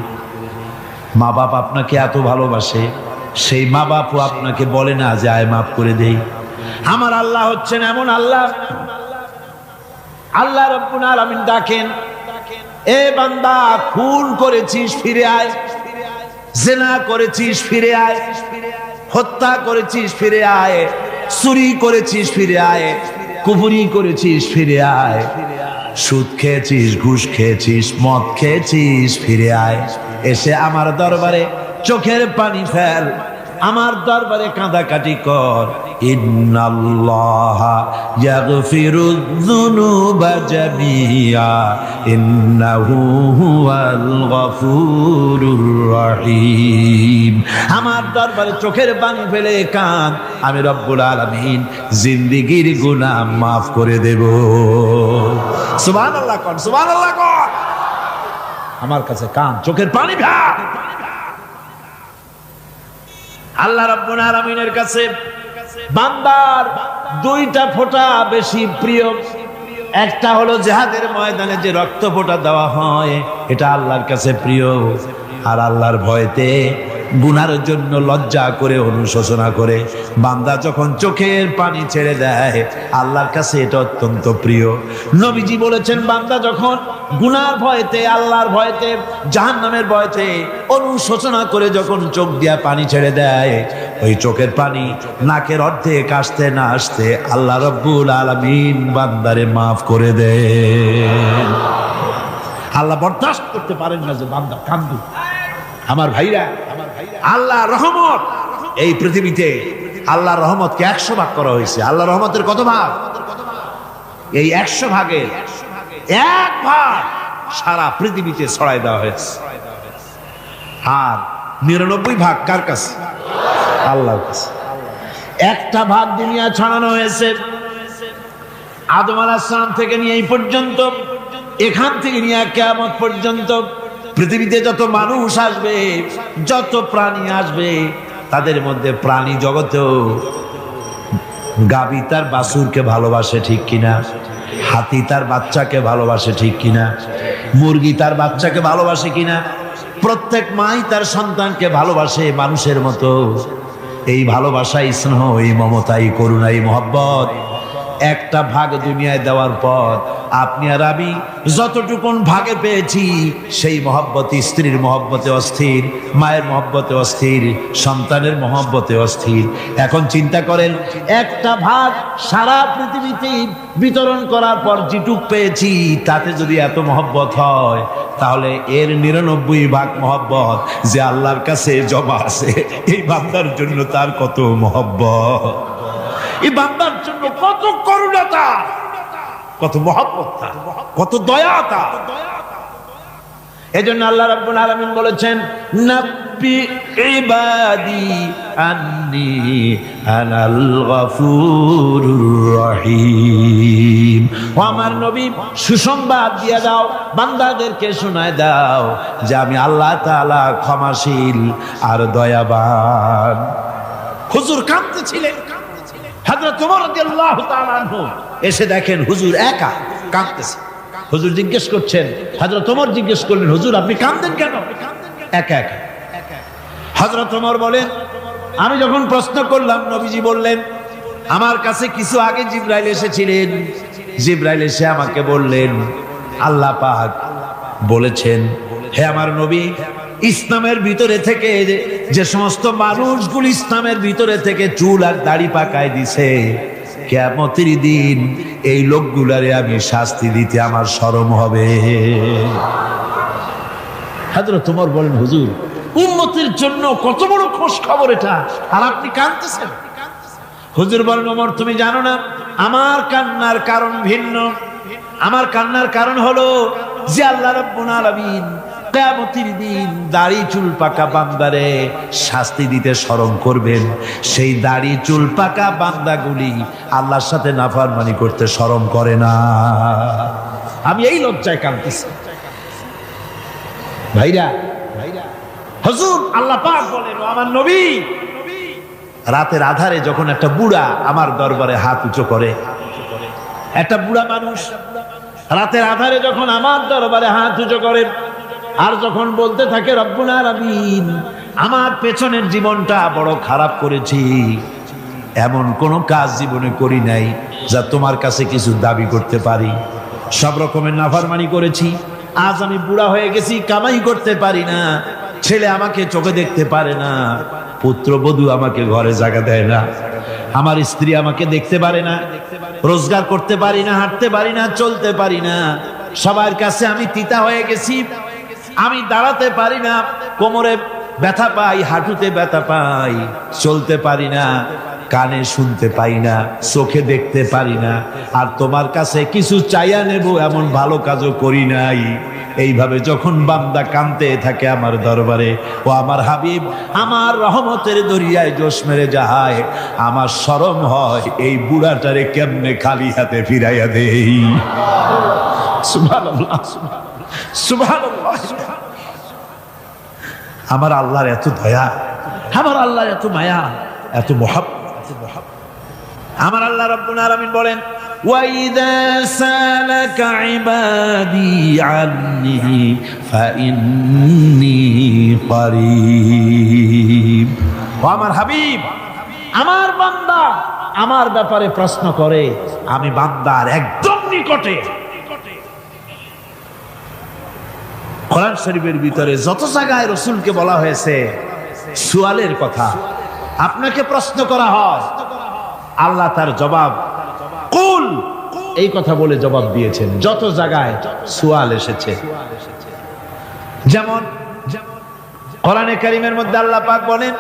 মা বাপ আপনাকে এত ভালোবাসে, সেই মা বাপও আপনাকে বলে না যে আয় মাফ করে দেই। আমার আল্লাহ হচ্ছেন এমন আল্লাহ, আল্লাহ রাব্বুল আলামিন ডাকেন, এ বান্দা, খুন করেছিস ফিরে আয়, জিনা করেছিস ফিরে আয়, হত্যা করেছিস ফিরে আয়, চুরি করেছিস ফিরে আয়, কুফরি করেছিস ফিরে আয়, সুদ খেয়েছিস, ঘুষ খেয়েছিস, মদ খেয়েছিস ফিরে আয়। এসে আমার দরবারে চোখের পানি ফেল, আমার দরবারে কাঁদাকাটি কর। ইন্নাল্লাহা ইয়াগফিরুয যুনুবা জামিআ ইন্নাহু হুয়াল গফুরুর রহিম। আমার দরবারে চোখের পানি ফেলে কাঁদ, আমি রব্বুল আলামিন জিন্দেগীর গুনাহ মাফ করে দেব। সুবহানাল্লাহ কোন, সুবহানাল্লাহ কোন। আমার কাছে কাঁদ, চোখের পানি ফেল। আল্লাহ রাব্বুল আলামিনের কাছে বান্দার দুইটা ফোঁটা বেশি প্রিয়। একটা হলো জিহাদের ময়দানে যে রক্ত ফোঁটা দেওয়া হয়, এটা আল্লাহর কাছে প্রিয়। আর আল্লাহর ভয়তে গুনার জন্য লজ্জা করে অনুশোচনা করে বান্দা যখন চোখের পানি ছেড়ে দেয় আল্লাহর কাছে এটা অত্যন্ত প্রিয়। নবীজি বলেছেন, বান্দা যখন গুনার ভয়তে, আল্লাহর ভয়তে, জাহান্নামের ভয়তে অনুশোচনা করে যখন চোখ দিয়া পানি ছেড়ে দেয়, ওই চোখের পানি নাকের অর্ধেক আসতে না আসতে আল্লাহ রব্বুল আলামিন বান্দারে মাফ করে দেন। আল্লাহ বরদাস্ত করতে পারেন না যে বান্দা কান্দু। আমার ভাইরা, আল্লাহ রহমত, এই পৃথিবীতে আল্লাহর রহমতকে 100 ভাগ করা হয়েছে। আল্লাহ রহমতের কত ভাগ? এই 100 ভাগের 1 ভাগ সারা পৃথিবীতে ছড়াই দেওয়া হয়েছে। আর 99 ভাগ কার কাছে? আল্লাহর কাছে। একটা ভাগ দুনিয়া ছড়ানো হয়েছে আদম আলাইহিস সালাম থেকে নিয়ে এই পর্যন্ত, এখান থেকে নিয়ে কিয়ামত পর্যন্ত পৃথিবীতে যত মানুষ আসবে, যত প্রাণী আসবে, তাদের মধ্যে প্রাণী জগতেও গাভী তার বাছুরকে ভালোবাসে ঠিক কিনা, হাতি তার বাচ্চাকে ভালোবাসে ঠিক কিনা, মুরগি তার বাচ্চাকে ভালোবাসে কিনা, প্রত্যেক মাই তার সন্তানকে ভালোবাসে মানুষের মতো। এই ভালোবাসা, স্নেহ, এই মমতা, এই করুণা, এই মহব্বত একটা ভাগ দুনিয়ায় দেওয়ার পর আপনি আর আমি যতটুকুন ভাগে পেয়েছি সেই মহব্বত, স্ত্রীর মহব্বতে অস্থির, মায়ের মহব্বতে অস্থির, সন্তানের মহব্বতে অস্থির। এখন চিন্তা করেন, একটা ভাগ সারা পৃথিবীতে বিতরণ করার পর যেটুক পেয়েছি তাতে যদি এত মহব্বত হয়, তাহলে এর 99 ভাগ মহব্বত যে আল্লাহর কাছে জমা আছে, এই বান্দার জন্য তার কত মহব্বত, এই বান্দার জন্য কত করুণাতা, কত মহব্বত, কত দয়াতা। এজন্য আল্লাহ রাব্বুল আলামিন বলেছেন, নাব্বি ইবাদি আন্নি আনাল গফুরুর রহিম। ও আমার নবী, সুসংবাদ দিয়ে দাও, বান্দাদেরকে শোনায় দাও যে আমি আল্লাহ তাআলা ক্ষমাশীল আর দয়াবান। হুজুর কাঁদতেছিলেন, হযরত ওমর রাদিয়াল্লাহু তাআলা আনহু এসে দেখেন হুজুর একা কাঁদতেছে। হুজুর জিজ্ঞেস করছেন, হযরত ওমর জিজ্ঞেস করলেন, হুজুর আপনি কাঁদেন কেন একা একা? হযরত ওমর বলেন, আমি যখন প্রশ্ন করলাম নবীজি বললেন, আমার কাছে কিছু আগে জিবরাইল এসেছিলেন, জিবরাইল এসে আমাকে বললেন আল্লাহ পাক বলেছেন, হে আমার নবী, ইসলামের ভিতরে থেকে যে সমস্ত মানুষগুলো ইসলামের ভিতরে থেকে চুল আর দাড়ি পাকায় দিছে, কিয়ামতের দিন এই লোকগুলারে আমি শাস্তি দিতে আমার শরম হবে। হযরত ওমর বলেন, হুজুর উম্মতের জন্য কত বড় খোঁজ খবর এটা, আর আপনি কাঁদতেছেন। হুজুর বলেন, ওমর তুমি জানো না আমার কান্নার কারণ ভিন্ন। আমার কান্নার কারণ হলো যে আল্লাহ রাব্বুল আলামিন কিয়ামতের দিন দাড়ি চুল পাকা বান্দারে শাস্তি দিতে শরম করবেন। সেই দাড়ি চুল পাকা বান্দাগুলি আল্লাহর সাথে নাফরমানি করতে শরম করে না। আমি এই লজ্জায় কাঁদতেছি। ভাইরা, হুজুর আল্লাহ পাক বলেন, ও আমার নবী, রাতের আধারে যখন একটা বুড়া আমার দরবারে হাত উঁচু করে, একটা বুড়া মানুষ রাতের আধারে যখন আমার দরবারে হাত উঁচু করে আর যখন বলতে থাকে, রব্বুল আলামিন আমার পেছনের জীবনটা বড় খারাপ করেছি, এমন কোন কাজ জীবনে করি নাই যা তোমার কাছে কিছু দাবি করতে পারি, সব রকমের নাফরমানি করেছি, আজ আমি বুড়া হয়ে গেছি, কামাই করতে পারি না, ছেলে আমাকে চোখে দেখতে পারে না, পুত্রবধূ আমাকে ঘরে জায়গা দেয় না, আমার স্ত্রী আমাকে দেখতে পারে না, রোজগার করতে পারি না, হাঁটতে পারি না, চলতে পারি না, সবার কাছে আমি তিতা হয়ে গেছি, আমি দাঁড়াতে পারি না, কোমরে ব্যথা পাই, হাঁটুতে ব্যথা পাই, চলতে পারি না, কানে শুনতে পাই না, চোখে দেখতে পারি না, আর তোমার কাছে কিছু চাইয়া নেব এমন ভালো কাজও করি নাই। এইভাবে যখন বান্দা কাঁদতে থাকে আমার দরবারে, ও আমার হাবিব আমার রহমতের দরিয়ায় জোশ মেরে যায়, আমার শরম হয় এই বুড়াটারে কেমনে খালি হাতে ফিরাইয়া দেই। সুবহানাল্লাহ, সুবহানাল্লাহ। আমার আল্লাহর এত দয়া, আমার আল্লাহর এত মায়া, এত মহব্বত। আমার আল্লাহ রাব্বুল আলামিন বলেন, وَإِذَا سَأَلَكَ عِبَادِي عَنِّي فَإِنِّي قَرِيبٌ। ও আমার হাবিব, আমার বান্দা আমার ব্যাপারে প্রশ্ন করে, আমি বান্দার একদম নিকটে। কোরআন শরীফের ভিতরে যত জায়গায় রাসূলকে বলা হয়েছে সুয়ালের কথা, আপনাকে প্রশ্ন করা হয়, আল্লাহ তার জবাব কুল এই কথা বলে জবাব দিয়েছেন। যত জায়গায় সুয়াল এসেছে, যেমন কোরআনে কারীমের মধ্যে আল্লাহ পাক বলেন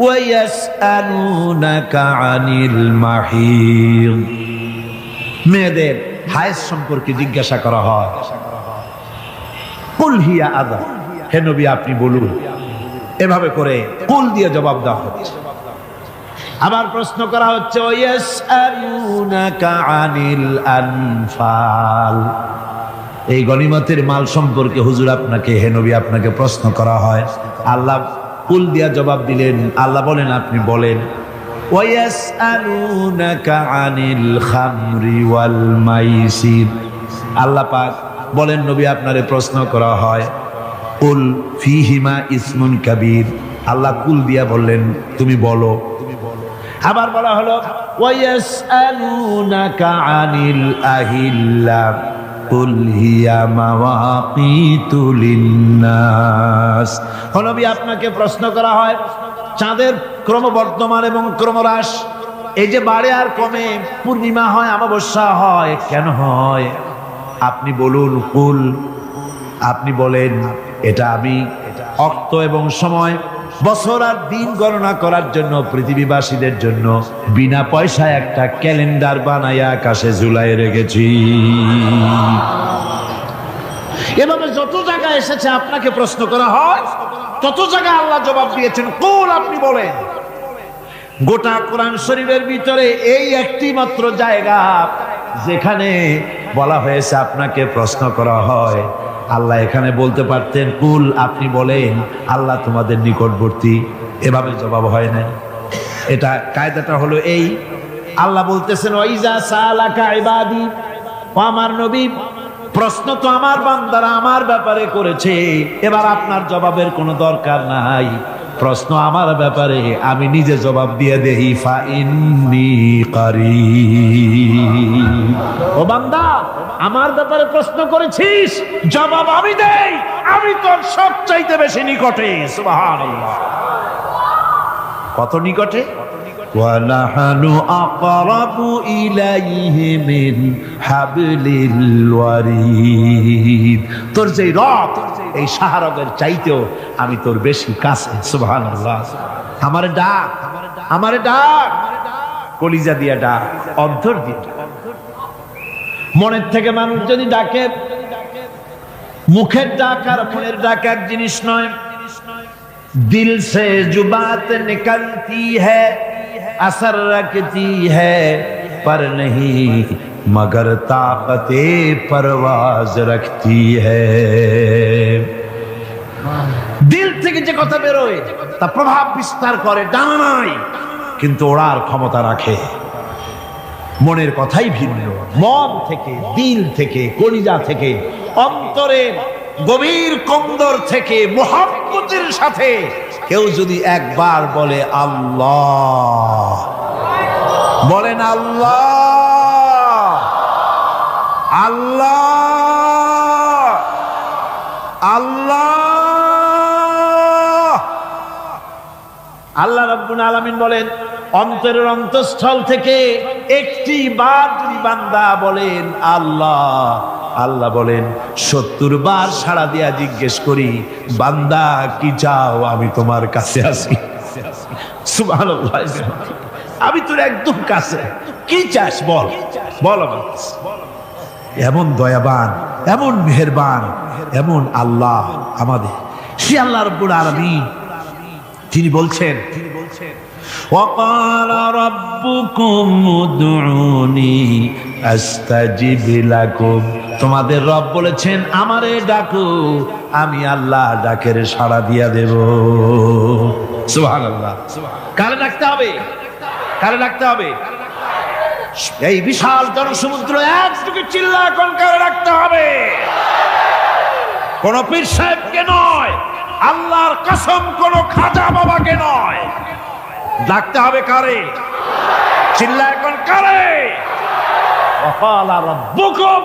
ওয়ায়াসআলুনাকা আনিল মাহিদ, মেয়েদের হায়েজ সম্পর্কে জিজ্ঞাসা করা হয়, কুল হিয়া আযা, হে নবী আপনি বলুন। এভাবে করে কুল দিয়ে জবাব দেওয়া হচ্ছে। আবার প্রশ্ন করা হচ্ছে ওয়ায়াসআলুনাকা আনিল আনফাল, এই গনিমতের মাল সম্পর্কে হুজুর আপনাকে, হে নবী আপনাকে প্রশ্ন করা হয়। আল্লাহ কুল দিয়া জবাব দিলেন, আল্লাহ বলেন আপনি বলেন। ওয়ায়াসআলুনাকা আনিল খামরি ওয়াল মাইসির, আল্লাহ পাক বলেন নবী আপনারে প্রশ্ন করা হয় কুল ফীহিমা ইসমুন কাবীর, আল্লাহ কুল দিয়া বললেন তুমি বলো। আবার বলা হলো ওয়ায়াসআলুনাকা আনিল আহিল্লা কুল হিয়া মাওয়াকিতু লিন্নাস, নবী আপনাকে প্রশ্ন করা হয় চাঁদের ক্রমবর্ধমান এবং ক্রমহ্রাস, এই যে বাড়ে আর কমে, পূর্ণিমা হয় অমাবস্যা হয়, কেন হয় আপনি বলুন। কুল, আপনি বলেন এটা আমি অক্ত এবং সময়, বছর আর দিন গণনা করার জন্য পৃথিবীবাসীদের জন্য বিনা পয়সায় একটা ক্যালেন্ডার বানাইয়া আকাশে ঝুলাই রেখেছি। এভাবে যত জায়গায় এসেছে আপনাকে প্রশ্ন করা হয়, তত জায়গায় আল্লাহ জবাব দিয়েছেন কুল আপনি বলেন। গোটা কোরআন শরীফের ভিতরে এই একটি মাত্র জায়গা যেখানে বলা হয়েছে আপনাকে প্রশ্ন করা হয়, আল্লাহ এখানে বলতে পারতেন কুল আপনি বলেন, আল্লাহ তোমাদের নিকটবর্তী, এভাবে জবাব হয় না। এটা কায়দাটা হলো এই, আল্লাহ বলতেছেন ওয়াইজা সালাকা ইবাদি, ও আমার নবী প্রশ্ন তো আমার বান্দারা আমার ব্যাপারে করেছে, এবার আপনার জবাবের কোনো দরকার নাই, প্রশ্ন আমার ব্যাপারে আমি নিজে জবাব দিয়ে দেই, ফা ইন্নী কারীব। ও বান্দা আমার ব্যাপারে প্রশ্ন করেছিস, জবাব আমি দেই, আমি তোর সবচাইতে বেশি নিকটে। সুবহানাল্লাহ, কত নিকটে? ওয়ানাহানু আকরাবু ইলাইহি মিন হাবলিল ওয়ারিদ, তোর যে রব এই শাহরগের চাইতেও আমি তোর বেশি কাছে। সুবহানাল্লাহ, আমারে ডাক, আমারে ডাক, কলিজা দিয়া ডাক, অন্তর দিয়ে ডাক। মনের থেকে মানুষ যদি ডাকে, মুখের ডাক আর মনের ডাক এক জিনিস নয়। দিল সে জুবাত নিকলতি হ্যায়, असर रखती है पर नहीं मगर ताकते परवाज रखती है। দিল থেকে যে কথা বেরোয় তা প্রভাব বিস্তার করে, ডানা নাই কিন্তু ওড়ার ক্ষমতা রাখে। মনের কথাই ভিন্ন, মন থেকে, দিল থেকে, কলিজা থেকে, অন্তরের গভীর কন্দর থেকে মুহাব্বতের সাথে কেউ যদি একবার বলে আল্লাহ, বলেন আল্লাহ, আল্লাহ, আল্লাহ, আল্লাহ রাব্বুল আলামিন বলেন অন্তরের অন্তঃস্থল থেকে একটি বার যদি বান্দা বলেন আল্লাহ, আল্লাহ বলেন 70 বার সাড়া দিয়া জিজ্ঞেস করি বান্দা কি চাও, আমি তোমার কাছে আছি। সুবহানাল্লাহ, আমি তোর একদম কাছে, কি চাস বল, বল আমার কাছে। এমন দয়াবান, এমন মেহেরবান, এমন আল্লাহ আমাদের, সে আল্লাহ রাব্বুল আলামিন তিনি বলছেন وقال ربكم ادعوني استجب لكم, তোমাদের রব বলেছেন আমারে ডাকো, আমি আল্লাহ ডাকের সাড়া দিয়া দেব। সুবহানাল্লাহ, কারে ডাকতে হবে, কারে ডাকতে হবে? এই বিশাল জনসমুদ্র একটুকু চিল্লা কনকারে রাখতে হবে। কোন পীর সাহেবকে নয়, আল্লাহর কসম কোন খাজা বাবাকে নয়, ডাকতে হবে কারে? চিল্লা এখন কারে? ওয়াকালা রাব্বুকুম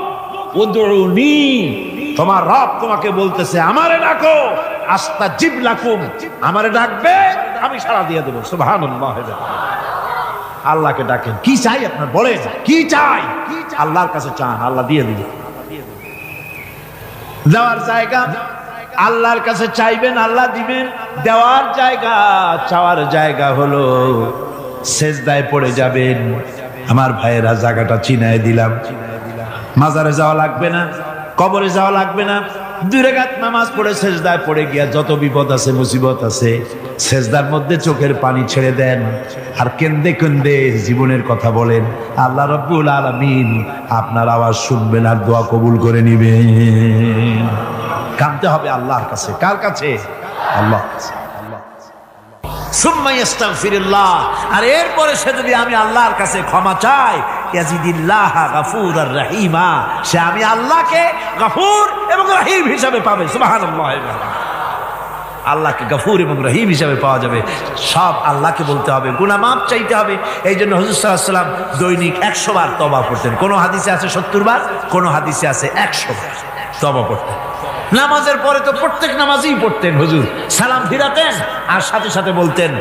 উদউনি, তোমার রব তোমাকে বলতেছে আমারে ডাকো, আস্তাজিব লাকুম, আমারে ডাকবে আমি সাড়া দিয়ে দেব। সুবহানাল্লাহ। আল্লাহকে ডাকেন, কি চাই আপনার বলেন, কি চাই? আল্লাহর কাছে চান, আল্লাহ দিয়ে দিবে। দেওয়ার জায়গা আল্লাহর কাছে চাইবেন, আল্লাহ দিবেন। দেওয়ার জায়গা, চাওয়ার জায়গা হলো সেজদায় পড়ে যাবেন। আমার ভাইয়েরা, জায়গাটা চিনায় দিলাম। মাজারে যাওয়া লাগবে না, কবরে যাওয়া লাগবে না। 2 রাকাত নামাজ পড়ে সেজদায় পড়ে গিয়া যত বিপদ আছে, মুসিবত আছে, সেজদার মধ্যে চোখের পানি ছেড়ে দেন আর কেন্দে কেন্দে জীবনের কথা বলেন। আল্লাহ রাব্বুল আলামিন আপনার আওয়াজ শুনবেন আর দোয়া কবুল করে নিবেন। কাঁদতে হবে আল্লাহর কাছে। কার কাছে? আল্লাহ। সুম্মা ইস্তাগফিরুল্লাহ, আর এরপরে সে যদি আমি আল্লাহর কাছে ক্ষমা চাই, ইয়াজিদিল্লাহ গাফুরার রহিমা, সে আমি আল্লাহকে গফুর এবং রহিম হিসাবে পাবে। সুবহানাল্লাহ। আল্লাহকে গফুর এবং রহিম হিসাবে পাওয়া যাবে। সব আল্লাহকে বলতে হবে, গুনাহ মাফ চাইতে হবে। এই জন্য হুজুর সাল্লাল্লাহু আলাইহি ওয়াসাল্লাম দৈনিক 100 বার তওবা করতেন। কোন হাদিসে আছে 70 বার, কোন হাদিসে আছে 100 বার তওবা করতেন। নামাজের পরে তো প্রত্যেক নামাজই পড়তেন হুজুর, সালাম ফিরাতেন আর সাথে সাথে বলতেন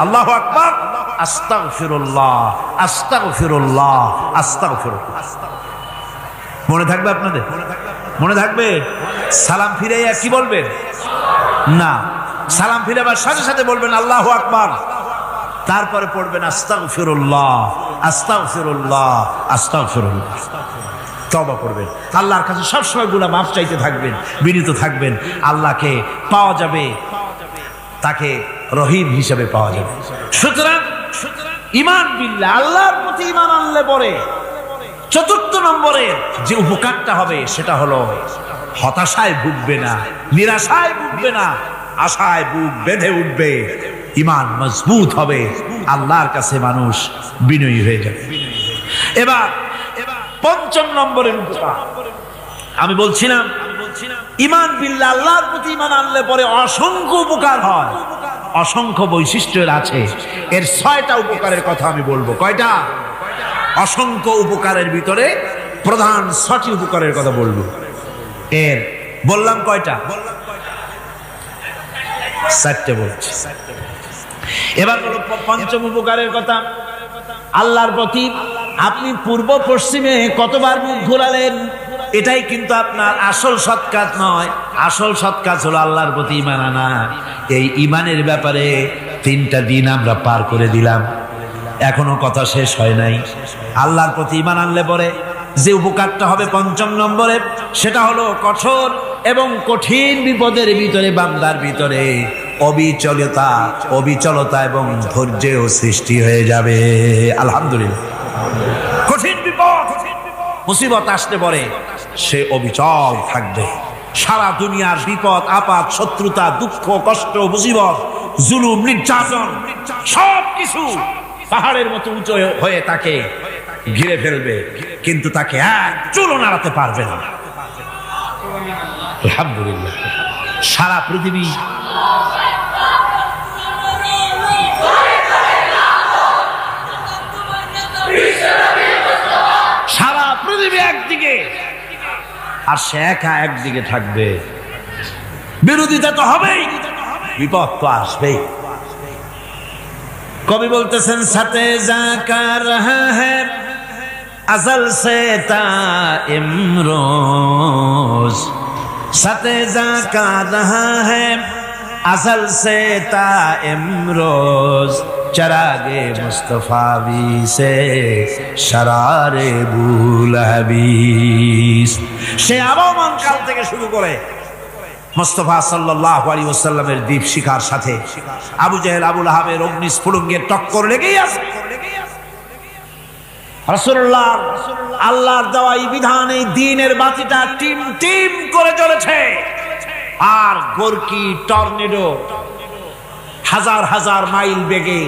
আল্লাহু আকবার, আস্তাগফিরুল্লাহ, আস্তাগফিরুল্লাহ, আস্তাগফিরুল্লাহ। মনে থাকবে আপনাদের? মনে থাকবে? সালাম ফিরাইয়া কি বলবেন? না, সালাম ফিরাবার সাথে সাথে বলবেন আল্লাহু আকবার, তারপরে পড়বেন আস্তাগফিরুল্লাহ, আস্তাগফিরুল্লাহ, আস্তাগফিরুল্লাহ। তওবা করবেন, আল্লাহর কাছে সবসময় গুনাহ মাফ চাইতে থাকবেন, বিনীত থাকবেন। আল্লাহকে পাওয়া যাবে, তাকে রহিম হিসেবে পাওয়া যাবে। সুতরাং ঈমান বিল্লাহ, আল্লাহর প্রতি ঈমান আনলে পরে 4th নম্বরে যে উপকারটা হবে সেটা হলো হতাশায় ভুগবে না, নিরাশায় ভুগবে না, আশায় বুক বেঁধে উঠবে, ঈমান মজবুত হবে, আল্লাহর কাছে মানুষ বিনয়ী হয়ে যাবে। এবার 5ম নম্বরের উপকার আমি বলছিলাম, ঈমান বিল্লাহ, আল্লাহর প্রতি ঈমান আনলে পরে অসংখ্য উপকার হয়, অসংখ্য বৈশিষ্ট্যের আছে। এর 6টা উপকারের কথা আমি বলবো। কয়টা? অসংখ্য উপকারের ভিতরে প্রধান 6টি উপকারের কথা বলবো। এর বললাম কয়টা? 4টে বলছি। এবার বলো 5ম উপকারের কথা। আল্লাহর প্রতি আপনি পূর্ব পশ্চিমে কতবার মুখ ঘোরালেন, এটাই কিন্তু আপনার আসল সৎ কাজ নয়। আসল সৎ কাজ হলো আল্লাহর প্রতি ঈমান আনা। এই ঈমানের ব্যাপারে 3টা দিন আমরা পার করে দিলাম, এখনো কথা শেষ হয় নাই। আল্লাহর প্রতি ঈমান আনলে পরে যে উপকারটা হবে 5ম নম্বরে, সেটা হলো কঠোর এবং কঠিন বিপদের ভিতরে, বান্দার ভিতরে অবিচলতা এবং ধৈর্যের সৃষ্টি হয়ে যাবে। আলহামদুলিল্লাহ। কঠিন বিপদ মুসিবত আসতে পরে সে অবিচল থাকবে। সারা দুনিয়ার বিপদ আপদ, শত্রুতা, দুঃখ, কষ্ট, মুসিবত, জুলুম, নির্যাতন সবকিছু পাহাড়ের মতো উঁচু হয়ে তাকে ঘিরে ফেলবে, কিন্তু তাকে এক চুলও নাড়াতে পারবে না। আলহামদুলিল্লাহ। সারা পৃথিবী একদিকে আর সে একা একদিকে থাকবে। বিরোধিতা তো হবেই, বিপদ তো আসবেই। কবি বলতেছেন, সাথে জাকা রহা হ্যায় আজল সে তা ইমরোজ, সাথে জাকা রহা হ্যায় असल से ता इमरोज चरागे मुस्तफावी से शरारे बुलहबीस। সে আগমন কাল থেকে শুরু করে মুস্তাফা সাল্লাল্লাহু আলাইহি ওয়াসাল্লামের দীপ শিখার সাথে আবু জেহেল, আবু লাহাবের অগ্নিস্ফুলিঙ্গের টক্কর লেগেই আছে। রাসূলুল্লাহ আল্লাহর দেওয়া এই বিধান, এই দ্বীনের বাতিটা টিম টিম করে জ্বলেছে। আর গোরকি, টর্নেডো, হাজার হাজার মাইল বেগে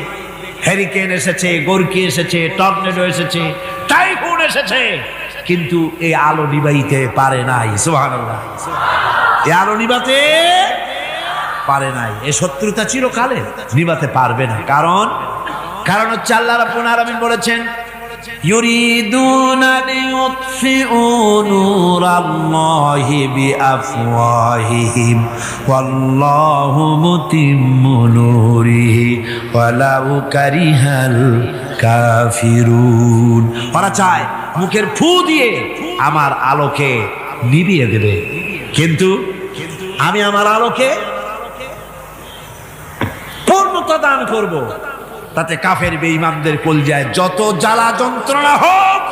হ্যারিকেন এসেছে, গোরকি এসেছে, টর্নেডো এসেছে, টাইফুন এসেছে, কিন্তু এই আলো নিবাইতে পারে নাই। সুবহানাল্লাহ। এই আলো নিবাতে পারে নাই। এই শত্রুতা চিরকালে নিবাতে পারবে না। কারণ হচ্ছে আল্লাহ রাব্বুল আলামিন বলেছেন, ইউরিদুনা লিইউতফিউ নূরাল্লাহি বিআফওয়াহিহিম ওয়াল্লাহু মুতিম্মু নূরিহি ওয়ালাউ কারিহাল কাফিরুন। ওরা চায় মুখের ফু দিয়ে আমার আলোকে নিভিয়ে দেবে, কিন্তু আমি আমার আলোকে পূর্ণতা দান করব। তাতে কাফের বেঈমানদের কলজায় যত জ্বালা যন্ত্রণা হোক,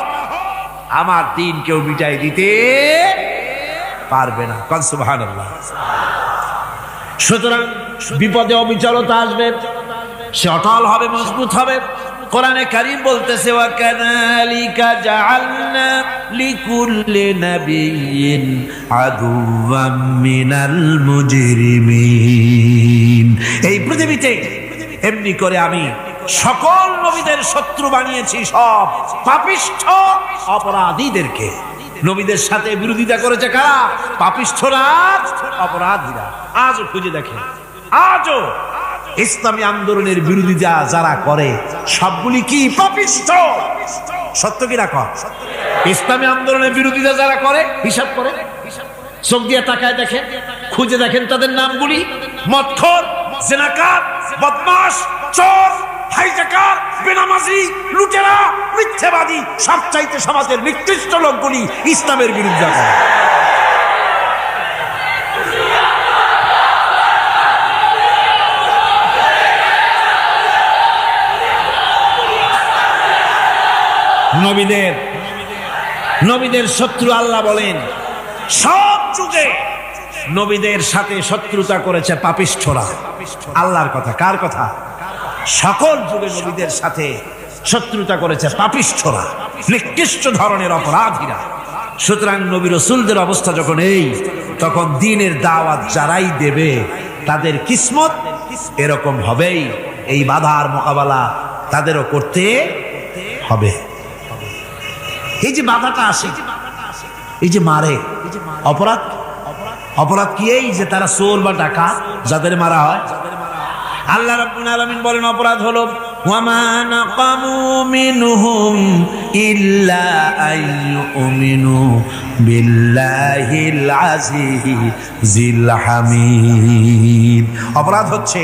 আমার দিন কেউ মিটাই দিতে পারবে না। সুবহানাল্লাহ। সুতরাং বিপদে অবিচলতা আসবে, সে অটল হবে, মজবুত হবে। কোরআনে কারীম বলতেছে, ওয়া কাযালিকা জাআলনা লিকুল্লি নাবিয়্যিন আদুওয়াম মিনাল মুজরিমিন। এই পৃথিবীতে এমনি করে আমি সকল নবীদের শত্রু বানিয়েছি, সব পাপিষ্ঠ অপরাধীদেরকে। নবীদের সাথে বিরোধিতা করেছে কারা? পাপিষ্ঠরা, অপরাধীরা। আজও খুঁজে দেখেন, আজও ইসলামী আন্দোলনের বিরোধিতা যারা করে সবগুলি কি পাপিষ্ঠ? সত্য কি না কর? ইসলামী আন্দোলনের বিরোধিতা যারা করে হিসাব করে, চোখ দিয়ে তাকায় দেখেন, খুঁজে দেখেন তাদের নামগুলি। মদখোর, জিনাকার, বদমাশ, চোর, হাইজাকার, বেনামাজি, লুটেরা, মিথ্যাবাদী, সবচাইতে সমাজের নিকৃষ্ট লোকগুলি ইসলামের বিরুদ্ধে করে। নবীদের শত্রু আল্লাহ বলেন, সব যুগে নবীদের সাথে শত্রুতা করেছে পাপিষ্ঠরা। আল্লাহর কথা, কার কথা? সকল যুগে নবীদের সাথে শত্রুতা করেছে পাপিষ্ঠরা, নিকৃষ্ট ধরনের অপরাধীরা। সুতরাং নবী রাসূলদের অবস্থা যখন এই, তখন দ্বীনের দাওয়াত যারাই দেবে তাদের কিসমত এরকম হবেই। এই বাধার মোকাবেলা তাদেরও করতে হবে। এই যে বাধাটা আসে, এই যে মারে, অপরাধ কি? এই যে তারা চোর বা ডাকাত যাদের মারা হয়, আল্লাহ রাব্বুল আলামিন বলেন অপরাধ হলো, ওয়ামা নাকামু মিনহুম ইল্লা আইয়ুমিনু বিল্লাহিল আজিজিল হামিদ। অপরাধ হচ্ছে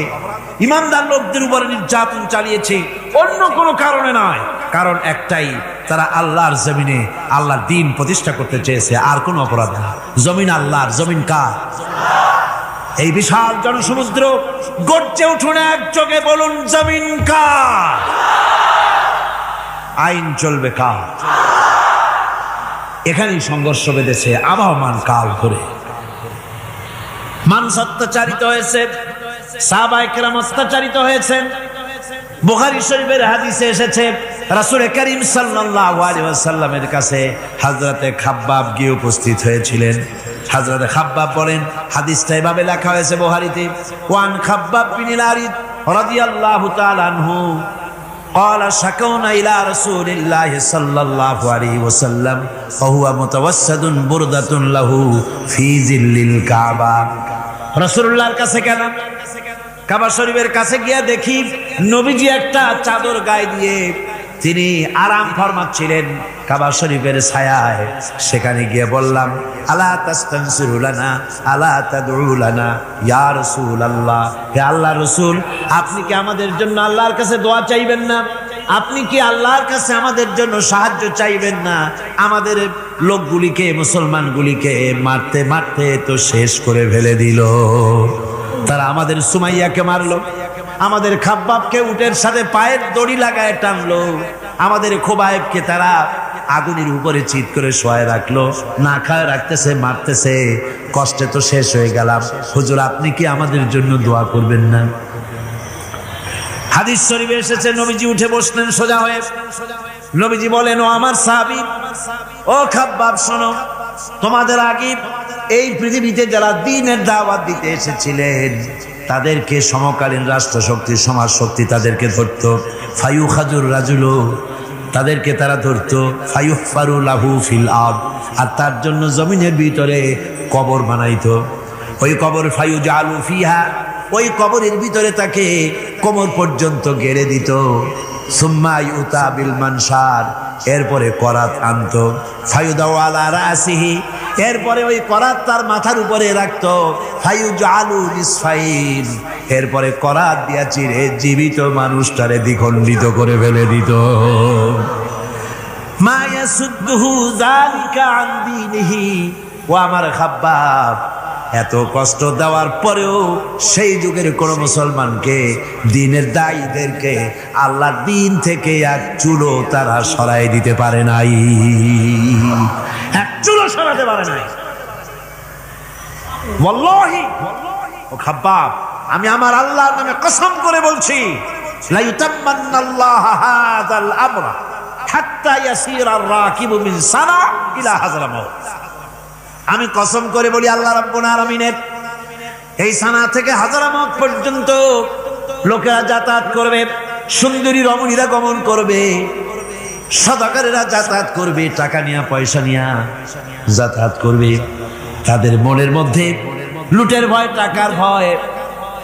ইমানদার লোকদের উপর নির্যাতন চালিয়েছে, অন্য কোনো কারণে নয়। কারণ একটাই, তারা আল্লাহর জমিনে আল্লাহর দ্বীন প্রতিষ্ঠা করতে চেয়েছে, আর কোনো অপরাধ না। জমিন আল্লাহর, জমিন কার? এই বিশাল জনসমুদ্র গর্জে উঠুন একযোগে, বলুন জমিন কার? আইন চলবে কার? এখানেই সংঘর্ষ বেঁধেছে আবহমান কাল ধরে। মানুষ অত্যাচারিত হয়েছে, সাহাবায়ে কেরাম অত্যাচারিত হয়েছেন। বুখারী শরীফের হাদিসে এসেছে, রাসূল করিম সাল্লাল্লাহু আলাইহি ওয়াসাল্লামের কাছে হযরতে খাব্বাব গিয়ে উপস্থিত হয়েছিলেন। হযরতে খাব্বাব বলেন, হাদিসটা এভাবে লেখা হয়েছে বুখারীতে, ওয়ান খাব্বাব বিন আরিদ রাদিয়াল্লাহু তাআলা আনহু قال شكونا إلى رسول الله صلى الله عليه وسلم وهو متوسد بردة له في ظل الكعبة। রাসূলুল্লাহর কাছে গেলাম, কাবা শরীফের কাছে গিয়ে দেখি নবীজি একটা চাদর গায়ে দিয়ে তিনি আরাম ফরমাচ্ছিলেন কাবা শরীফের ছায়ায়। সেখানে গিয়ে বললাম, আলা তাস্তানসিরু লানা আলা তাদউ লানা ইয়া রাসূলুল্লাহ, হে আল্লাহর রাসূল, আপনি কি আমাদের জন্য আল্লাহর কাছে দোয়া চাইবেন না? আপনি কি আল্লাহর কাছে আমাদের জন্য সাহায্য চাইবেন না? আমাদের লোকগুলিকে, মুসলমানগুলিকে মারতে মারতে তো শেষ করে ফেলে দিল। তারা আমাদের সুমাইয়াকে মারলো, আমাদের খাব্বাবকে উটের সাথে পায়ের দড়ি লাগায় টানলো, আমাদের খোবায়েবকে তারা আগুনের উপরে চিৎ করে শোয়ায় রাখলো, না খায় রাখতেছে, মারতেছে। কষ্টে তো শেষ হয়ে গেলাম, হুজুর আপনি কি আমাদের জন্য দোয়া করবেন না? হাদিস শরীফে এসেছে, নবীজি উঠে বসলেন সোজা হয়ে। নবীজি বলেন, ও আমার সাহাবী, ও খাব্বাব শোনো, তোমাদের আগে এই পৃথিবীতে যারা দ্বীনের দাওয়াত দিতে এসেছিলেন তাদেরকে সমকালীন রাষ্ট্র শক্তি, সমাজ শক্তি তাদেরকে ধরত। ফায়ুখাজুর রাজুলু তাদেরকে তারা ধরতো, ফায়ুহফারু লাহু ফিল আরদ, আর তার জন্য জমিনের ভিতরে কবর বানাইতো। ওই কবর ফায়ুজালু ফিহা, ওই কবরের ভিতরে তাকে কোমর পর্যন্ত গেড়ে দিত। সুম্মা ইউতা বিল মানশার, এরপরে করাত আনতো। ফায়ুদাউ আলা রাসিহি, এরপরে ওই করাত তার মাথার উপরে রাখতো। ফায়ুজালু নিসফাইন, এরপরে করাত দিয়া চিরে জীবিত মানুষটারে দ্বিখণ্ডিত করে ফেলে দিত। মা ইয়াসুদ্দুহু যালিকা আন দীনিহি, ও আমার খাব্বাব, এত কষ্ট দেওয়ার পরেও সেই যুগের কোন মুসলমানকে, দ্বীনের দায়ীদেরকে আল্লাহর দ্বীন থেকে এক চুলো তারা সরাই দিতে পারে নাই, এক চুলো সরাতে পারে নাই। ওয়াল্লাহি, ও খাব্বাব, আমি আমার আল্লাহর নামে কসম করে বলছি, লা ইউতাম্মান্নাল্লাহু হাযাল আমরা হাত্তা ইয়াসিরা আর-রাকিবু মিন সানা ইলা হাযরামাউত। আমি কসম করে বলি, আল্লাহ রাব্বুল আলামিনের এই সানা থেকে হাজারামত পর্যন্ত লোকেরা যাতায়াত করবে, সুন্দরী রমণীরা গমন করবে, সদাগরেরা যাতায়াত করবে, টাকা নিয়ে পয়সা নিয়ে যাতায়াত করবে। তাদের মনের মধ্যে লুটের ভয়, টাকার ভয়,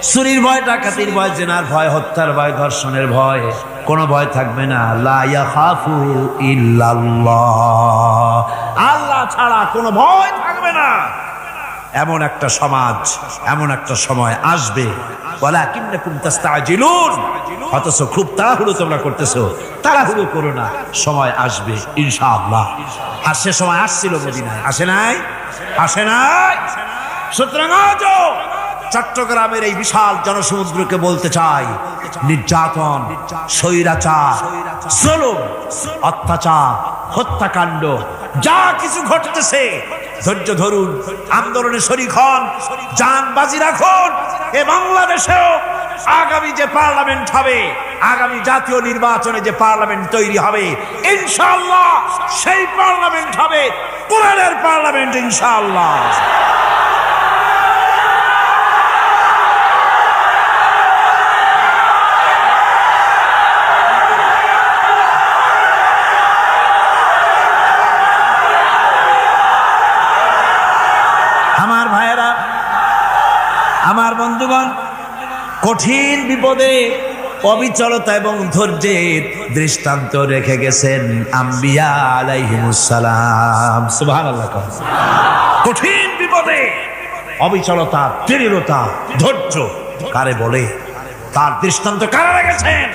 চুরির ভয়, ডাকাতির ভয়, জেনার ভয়, হত্যার ভয়, ধর্ষণের ভয়, কোনো ভয় থাকবে না। লা ইয়াখাফু ইল্লাল্লাহ, আল্লাহ ছাড়া কোনো ভয় থাকবে না। এমন একটা সমাজ, এমন একটা সময় আসবে। ওয়ালাকিন্নাকুম তাস্তাজিলুন, অথচ খুব তাড়াহুড়ো তোমরা করতেছো। তাড়াহুড়ো করো না, সময় আসবে ইনশাআল্লাহ। আর সে সময় আসছিল মদিনায়, আসে নাই? আসে নাই? সুতরাং আজও চট্টগ্রামের এই বিশাল জনসমুদ্রকে বলতে চাই, নির্যাতন, স্বৈরাচার, জুলুম, অত্যাচার, হত্যাকাণ্ড যা কিছু ঘটতেছে, ধৈর্য ধরুন, আন্দোলনে শরীক হন, জান বাজি রাখুন। এ বাংলাদেশেও আগামী যে পার্লামেন্ট হবে, আগামী জাতীয় নির্বাচনে যে পার্লামেন্ট তৈরি হবে, ইনশাআল্লাহ সেই পার্লামেন্ট হবে কোরআনের পার্লামেন্ট ইনশাআল্লাহ। আমার ভাইয়েরা, আমার বন্ধুগণ, কঠিন বিপদে অবিচলতা এবং ধৈর্যের দৃষ্টান্ত রেখে গেছেন আম্বিয়া আলাইহিমুস সালাম। সুবহানাল্লাহ। কঠিন বিপদে অবিচলতা, দৃঢ়তা, ধৈর্য কারে বলে, তার দৃষ্টান্ত কারা রেখেছেন?